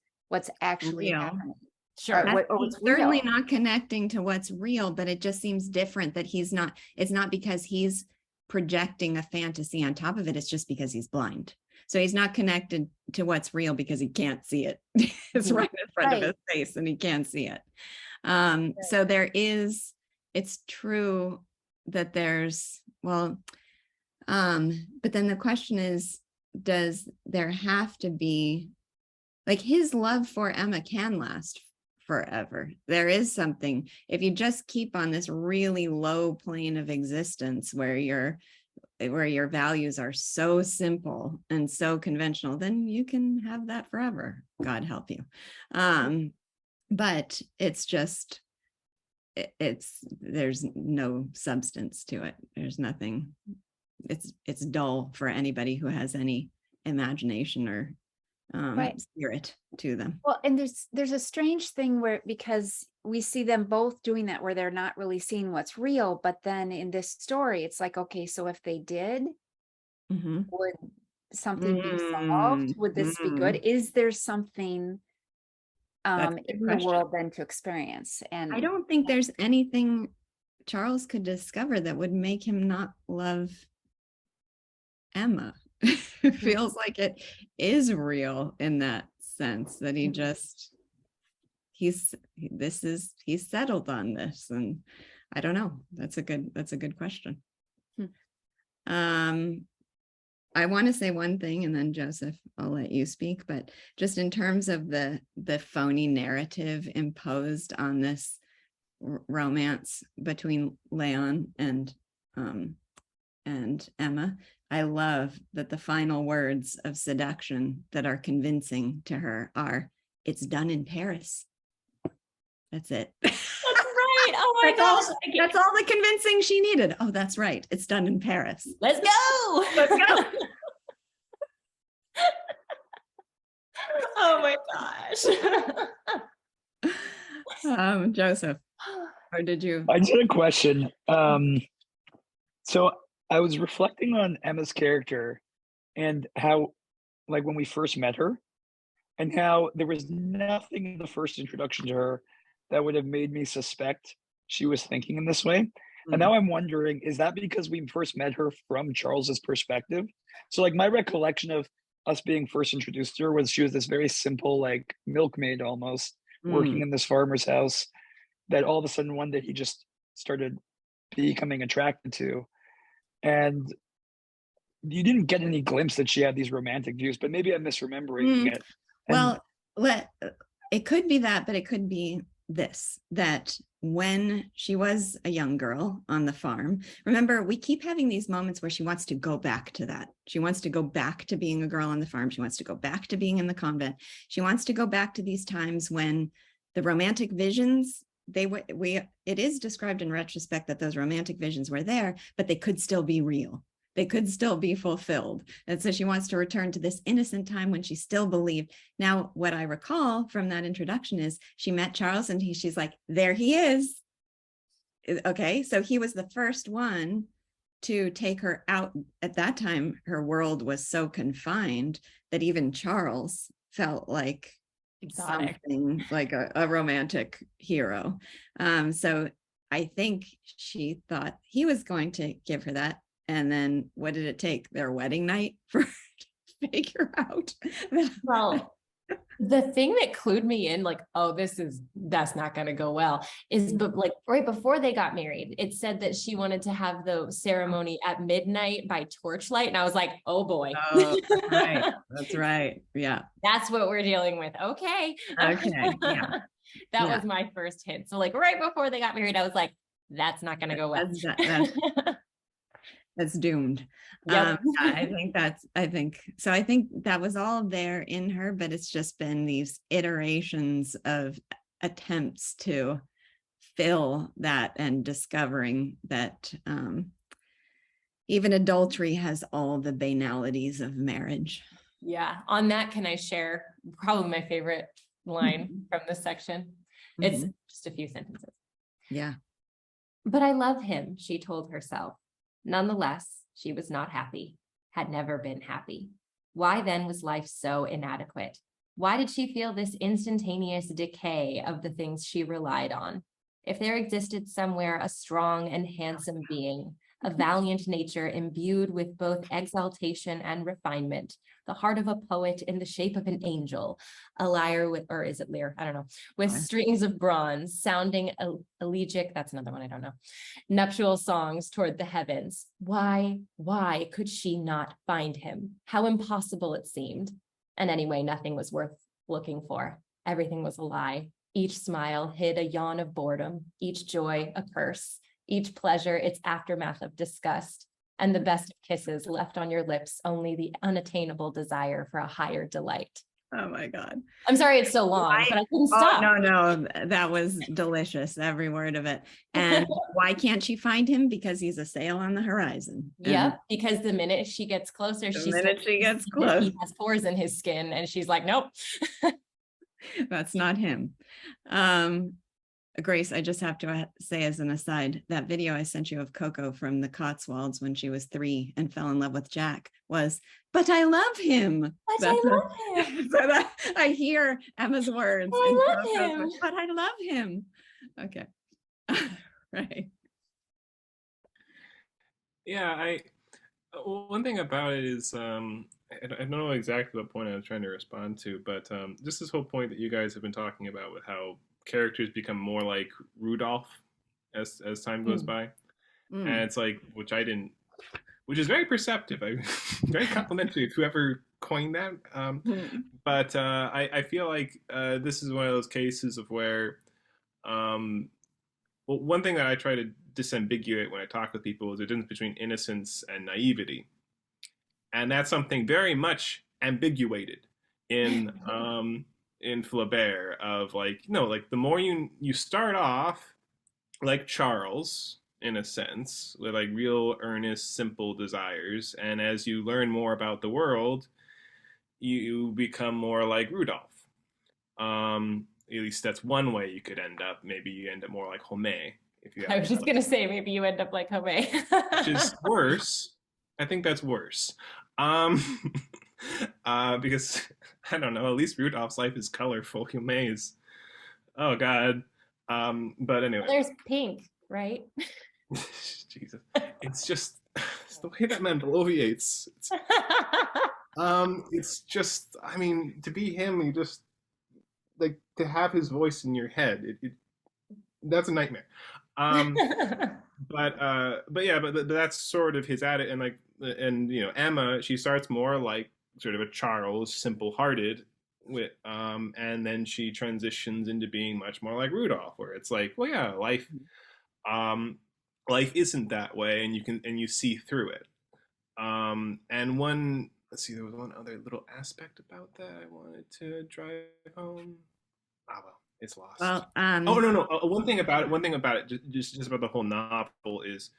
actually Real. happening. Sure. He's certainly not connecting to what's real, but it just seems different that it's not because he's projecting a fantasy on top of it. It's just because he's blind. So he's not connected to what's real because he can't see it. It's right in front of his face and he can't see it. So it's true that but then the question is, does there have to be, like, his love for Emma can last forever. There is something, if you just keep on this really low plane of existence where your values are so simple and so conventional, then you can have that forever. God help you. But it's just, there's no substance to it. There's nothing. It's dull for anybody who has any imagination or spirit to them. Well, and there's a strange thing because we see them both doing that, where they're not really seeing what's real. But then in this story, it's like, okay, so if they did, would something be solved? Would this be good? Is there something in the world then to experience? And I don't think there's anything Charles could discover that would make him not love Emma. It feels like it is real in that sense, that he just he's settled on this, and I don't know. That's a good question. I want to say one thing, and then Joseph, I'll let you speak, but just in terms of the phony narrative imposed on this romance between Leon and Emma, I love that the final words of seduction that are convincing to her are, "It's done in Paris." That's it. That's right. Oh my gosh. That's all the convincing she needed. Oh, that's right. It's done in Paris. Let's go. Let's go. Oh my gosh. Joseph, or did you? I just had a question. So I was reflecting on Emma's character and how, like, when we first met her, and how there was nothing in the first introduction to her that would have made me suspect she was thinking in this way. And now I'm wondering, is that because we first met her from Charles's perspective? So like my recollection of us being first introduced to her was she was this very simple, like milkmaid almost, working in this farmer's house, that all of a sudden one day he just started becoming attracted to. And you didn't get any glimpse that she had these romantic views, but maybe I'm misremembering it. And Well, it could be that, but it could be this, that when she was a young girl on the farm, remember, we keep having these moments where she wants to go back to that. She wants to go back to being a girl on the farm. She wants to go back to being in the convent. She wants to go back to these times when the romantic visions, it is described in retrospect that those romantic visions were there, but they could still be real. They could still be fulfilled. And so she wants to return to this innocent time when she still believed. Now, what I recall from that introduction is she met Charles and she's like, there he is. Okay, so he was the first one to take her out. At that time, her world was so confined that even Charles felt like something like a romantic hero. So I think she thought he was going to give her that. And then what did it take? Their wedding night for her to figure out? Well, the thing that clued me in, like, oh, that's not going to go well, is but like right before they got married, it said that she wanted to have the ceremony at midnight by torchlight. And I was like, oh boy. Oh, that's right. That's right. Yeah. That's what we're dealing with. Okay. Okay. Yeah. That was my first hint. So like right before they got married, I was like, that's not going to go well. That's doomed. Yep. I think that was all there in her, but it's just been these iterations of attempts to fill that and discovering that even adultery has all the banalities of marriage. Yeah. On that, can I share probably my favorite line from this section? It's just a few sentences. Yeah. But I love him, she told herself. Nonetheless, she was not happy, had never been happy. Why then was life so inadequate? Why did she feel this instantaneous decay of the things she relied on? If there existed somewhere a strong and handsome being, a valiant nature imbued with both exaltation and refinement, the heart of a poet in the shape of an angel, a lyre with, or is it lyre? I don't know, with strings of bronze, sounding elegiac, that's another one I don't know, nuptial songs toward the heavens. Why could she not find him? How impossible it seemed. And anyway, nothing was worth looking for. Everything was a lie. Each smile hid a yawn of boredom, each joy a curse, each pleasure its aftermath of disgust, and the best of kisses left on your lips only the unattainable desire for a higher delight. Oh my God. I'm sorry it's so long, but I couldn't stop. No, that was delicious, every word of it. And why can't she find him? Because he's a sail on the horizon. Yep, because the minute she gets closer, he has pores in his skin, and she's like, nope. That's not him. Grace, I just have to say as an aside, that video I sent you of Coco from the Cotswolds when she was 3 and fell in love with Jack was, but I love him. So that I hear Emma's words. I love him. But I love him. Okay. Right. Yeah, One thing about it is, I don't know exactly what point I was trying to respond to, but just this whole point that you guys have been talking about with how characters become more like Rudolph as time goes by, and it's like, which is very perceptive. Very complimentary of whoever coined that. But I feel like this is one of those cases of where, well, one thing that I try to disambiguate when I talk with people is the difference between innocence and naivety, and that's something very much ambiguated in Flaubert. Of like, no, like the more you start off like Charles in a sense, with like real earnest, simple desires, and as you learn more about the world, you become more like Rudolph. At least that's one way you could end up. Maybe you end up more like Homais if you. I was just gonna say maybe you end up like Homais, which is worse. I think that's worse. Because I don't know. At least Rudolph's life is colorful. Homais is, oh god. But anyway. There's pink, right? Jesus, it's just it's the way that man bloviates. It's just, I mean, to be him, you just like to have his voice in your head. That's a nightmare. But yeah, but that's sort of his attitude, and like, and you know, Emma, she starts more like sort of a Charles, simple-hearted, with and then she transitions into being much more like Rudolph, where it's like, well, yeah, life isn't that way, and you see through it. And let's see, there was one other little aspect about that I wanted to drive home. Ah, well, it's lost. Well, oh no, one thing about it, just about the whole novel is,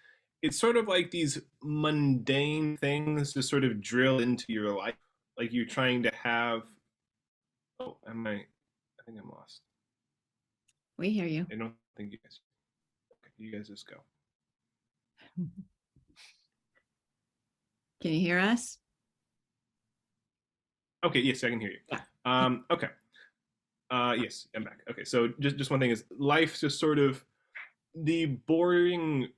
it's sort of like these mundane things just sort of drill into your life, like you're trying to have. Oh, I think I'm lost. we hear you. I don't think you guys. Okay, you guys just go. Can you hear us? Okay, yes, I can hear you. Yeah. Okay. Yes, I'm back. Okay, so just one thing is, life just sort of, the boring,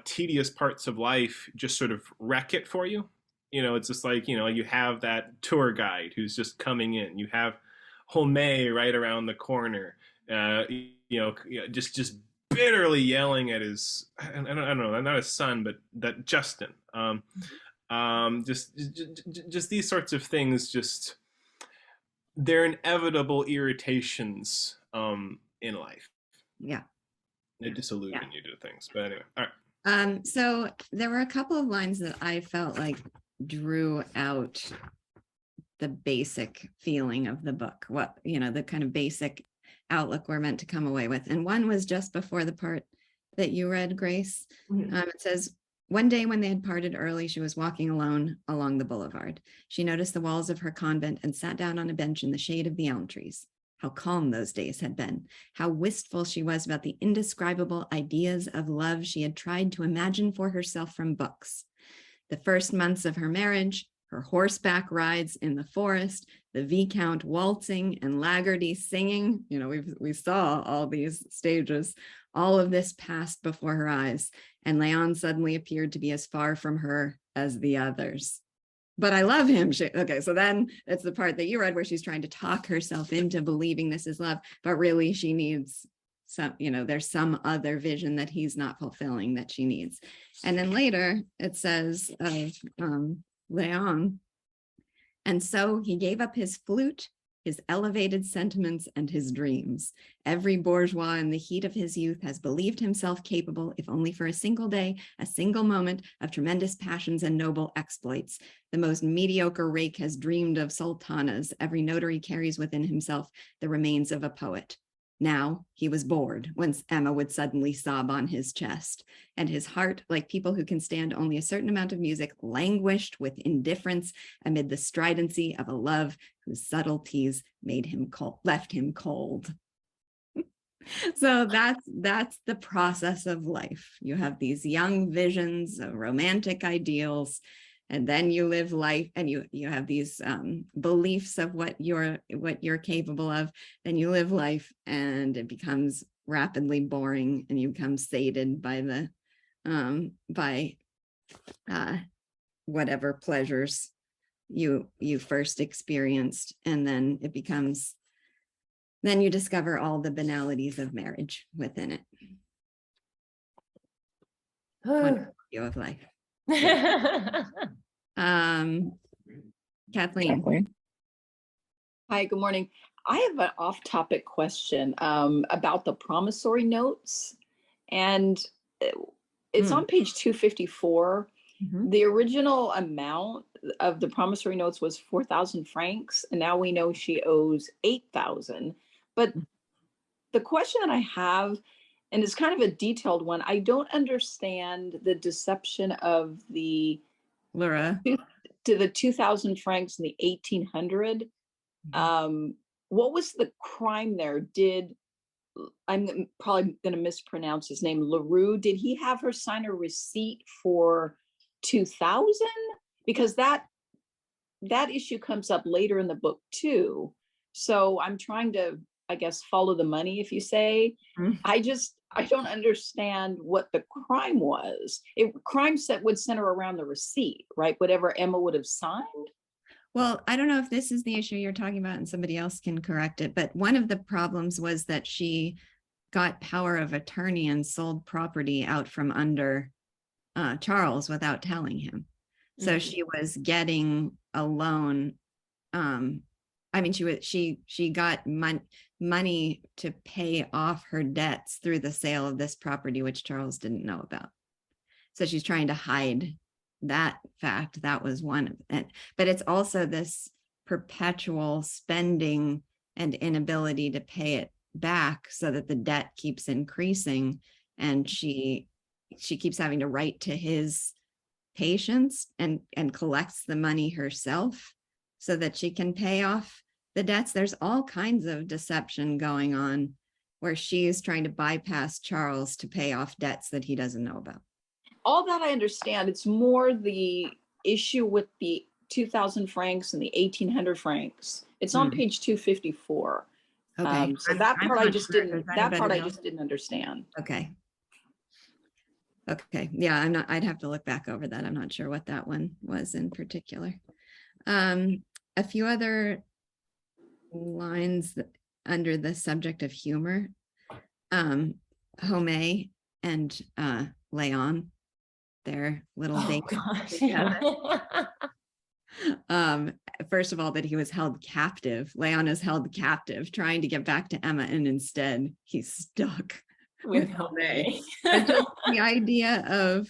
tedious parts of life just sort of wreck it for you. You know, it's just like, you know, you have that tour guide who's just coming in. You have Homais right around the corner. You know, just bitterly yelling at his, I don't know, not his son, but that Justin. Just these sorts of things, just they're inevitable irritations in life. Yeah. They disillusion you to things. But anyway, all right. So there were a couple of lines that I felt like drew out the basic feeling of the book, what, you know, the kind of basic outlook we're meant to come away with. And one was just before the part that you read, Grace. It says, one day when they had parted early, she was walking alone along the boulevard. She noticed the walls of her convent and sat down on a bench in the shade of the elm trees. How calm those days had been, how wistful she was about the indescribable ideas of love she had tried to imagine for herself from books. The first months of her marriage, her horseback rides in the forest, the Viscount waltzing and Laggerty singing, you know, we saw all these stages, all of this passed before her eyes, and Léon suddenly appeared to be as far from her as the others. But I love him. Okay, so then it's the part that you read where she's trying to talk herself into believing this is love, but really she needs some, you know, there's some other vision that he's not fulfilling that she needs. And then later it says of Léon, and so he gave up his flute, his elevated sentiments, and his dreams. Every bourgeois in the heat of his youth has believed himself capable, if only for a single day, a single moment, of tremendous passions and noble exploits. The most mediocre rake has dreamed of sultanas. Every notary carries within himself the remains of a poet. Now he was bored when Emma would suddenly sob on his chest, and his heart, like people who can stand only a certain amount of music, languished with indifference amid the stridency of a love whose subtleties left him cold. So that's the process of life. You have these young visions of romantic ideals, and then you live life, and you have these beliefs of what you're capable of. Then you live life, and it becomes rapidly boring, and you become sated by the whatever pleasures you first experienced, and then it becomes, then you discover all the banalities of marriage within it. Wonderful view of life. Kathleen. Hi, good morning. I have an off-topic question about the promissory notes, and it's on page 254. The original amount of the promissory notes was 4,000 francs, and now we know she owes 8,000. But the question that I have, and it's kind of a detailed one, I don't understand the deception of the Laura, to the 2,000 francs and the 1,800. What was the crime there? I'm probably going to mispronounce his name, LaRue, did he have her sign a receipt for 2,000? Because that issue comes up later in the book too. So I'm trying to, I guess, follow the money, if you say. I don't understand what the crime was. Crime set would center around the receipt, right? Whatever Emma would have signed. Well, I don't know if this is the issue you're talking about and somebody else can correct it, but one of the problems was that she got power of attorney and sold property out from under Charles without telling him. So she was getting a loan. I mean, she got money to pay off her debts through the sale of this property, which Charles didn't know about. So she's trying to hide that fact. That was one of it. But it's also this perpetual spending and inability to pay it back, so that the debt keeps increasing, and she keeps having to write to his patients and collects the money herself so that she can pay off the debts. There's all kinds of deception going on where she's trying to bypass Charles to pay off debts that he doesn't know about. All that I understand. It's more the issue with the 2,000 francs and the 1,800 francs. It's on page 254. Okay. So that part I just didn't understand. Okay. Okay. Yeah, I'd have to look back over that. I'm not sure what that one was in particular. A few other lines under the subject of humor. Homais and Leon, their little date together. First of all, that he was held captive. Leon is held captive, trying to get back to Emma, and instead he's stuck with Homais. The idea of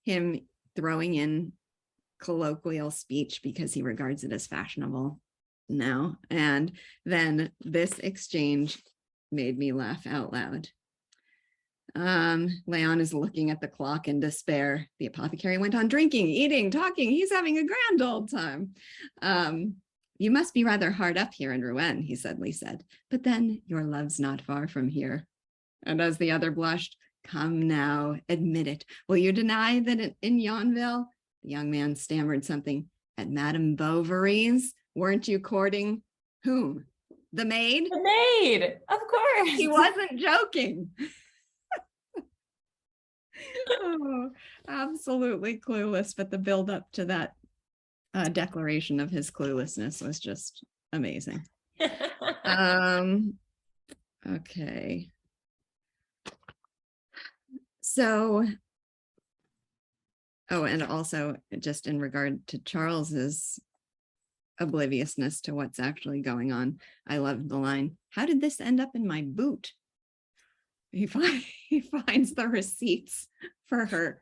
him throwing in colloquial speech because he regards it as fashionable now, and then this exchange made me laugh out loud. Leon is looking at the clock in despair. The apothecary went on drinking, eating, talking. He's having a grand old time. You must be rather hard up here in Rouen, he suddenly said. But then your love's not far from here. And as the other blushed, come now, admit it. Will you deny that in Yonville? The young man stammered something. At Madame Bovary's, weren't you courting whom? The maid? The maid, of course. He wasn't joking. Oh, absolutely clueless, but the build up to that declaration of his cluelessness was just amazing. Okay. So, and also just in regard to Charles's obliviousness to what's actually going on, I love the line, "How did this end up in my boot?" He finds the receipts for her,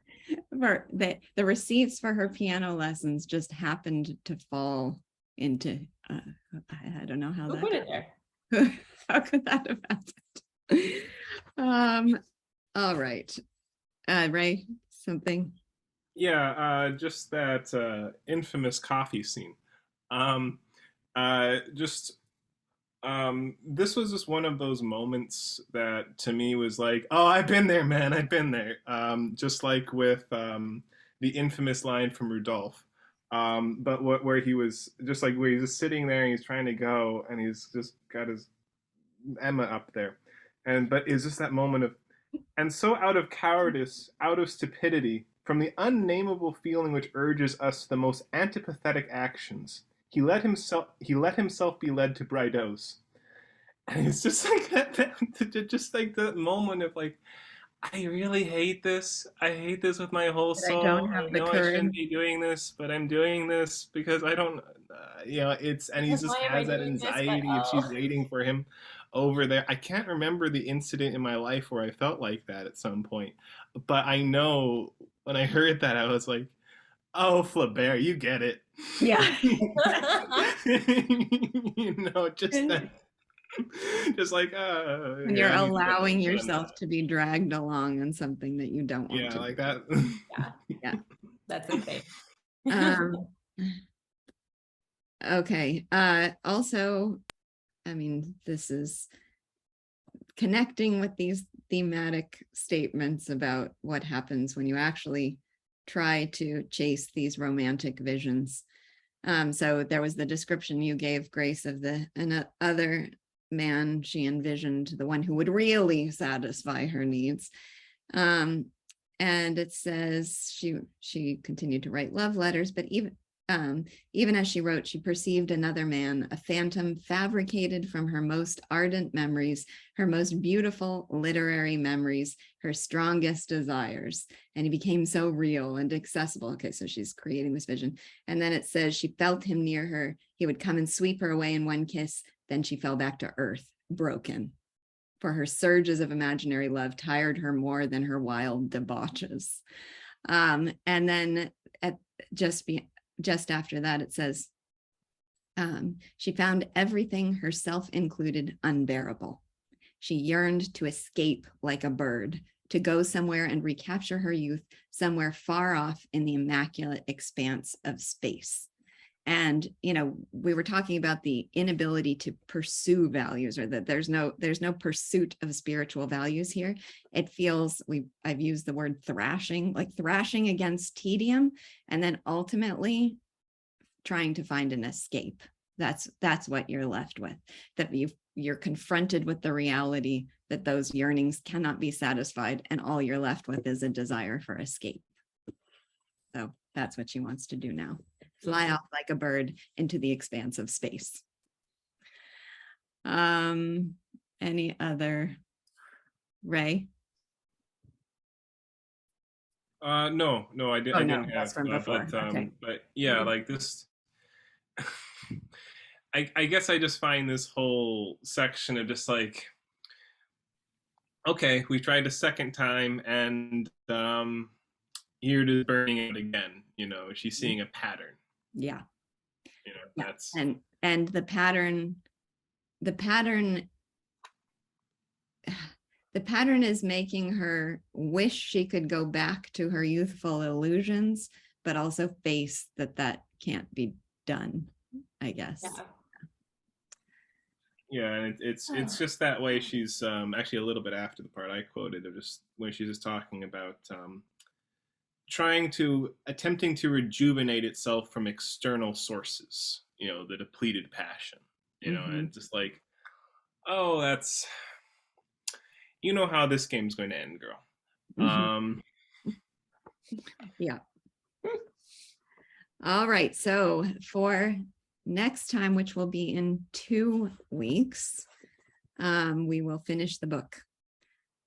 the receipts for her piano lessons just happened to fall into, I don't know how Who that put it there? How could that have happened? All right. Ray, something? Yeah, just that infamous coffee scene. This was just one of those moments that to me was like, oh, I've been there, man, I've been there. Just like with the infamous line from Rudolph. But where he was just like, where he's just sitting there and he's trying to go and he's just got his Emma up there. But it's just that moment of, and so out of cowardice, out of stupidity, From the unnameable feeling which urges us to the most antipathetic actions, he let himself be led to Brideau's. And it's just like just like the moment of like, I really hate this. I hate this with my whole But I soul. don't have the know I shouldn't courage. be doing this, but I'm doing this because I don't, it's, and he Because just why am I has that doing this? But, anxiety and she's oh. waiting for him over there. I can't remember the incident in my life where I felt like that at some point, but I know when I heard that, I was like, oh, Flaubert, you get it. Yeah. Just that. Just like When you're allowing yourself to be dragged along in something that you don't want to. Like that. Yeah. That's insane. Okay. Also, I mean, this is connecting with these thematic statements about what happens when you actually try to chase these romantic visions. So there was the description you gave, Grace, of the other man she envisioned, the one who would really satisfy her needs. And it says she continued to write love letters, but even as she wrote, she perceived another man, a phantom fabricated from her most ardent memories, her most beautiful literary memories, her strongest desires. And he became so real and accessible. Okay, so she's creating this vision. And then it says she felt him near her. He would come and sweep her away in one kiss. Then she fell back to earth, broken. For her surges of imaginary love tired her more than her wild debauches. And then just after that, it says, she found everything, herself included, unbearable. She yearned to escape like a bird, to go somewhere and recapture her youth, somewhere far off in the immaculate expanse of space. And, we were talking about the inability to pursue values, or that there's no pursuit of spiritual values here. It feels, I've used the word thrashing, like thrashing against tedium, and then ultimately trying to find an escape. That's what you're left with, that you're confronted with the reality that those yearnings cannot be satisfied, and all you're left with is a desire for escape. So that's what she wants to do now. Fly off like a bird into the expanse of space. Any other? Ray? No, I didn't. I didn't that's have. from before. But yeah, like this. I guess I just find this whole section of just like, okay, we tried a second time, and here it is burning out again. She's seeing a pattern. Yeah. That's and the pattern is making her wish she could go back to her youthful illusions, but also face that can't be done, I guess. Yeah, and it's just that way. She's actually a little bit after the part I quoted, of just when she's just talking about attempting to rejuvenate itself from external sources, the depleted passion, and just like, oh, that's, how this game's going to end, girl. Yeah. All right, so for next time, which will be in 2 weeks, we will finish the book.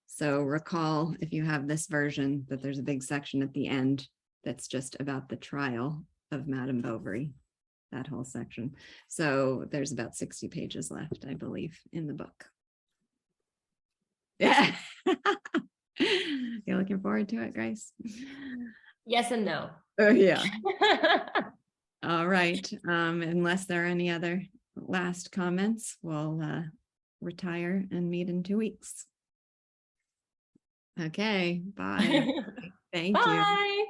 So recall, if you have this version, that there's a big section at the end that's just about the trial of Madame Bovary, that whole section. So there's about 60 pages left, I believe, in the book. Yeah. You're looking forward to it, Grace? Yes and no. Oh, yeah. All right. Unless there are any other last comments, we'll retire and meet in 2 weeks. Okay, bye. Thank you. Bye.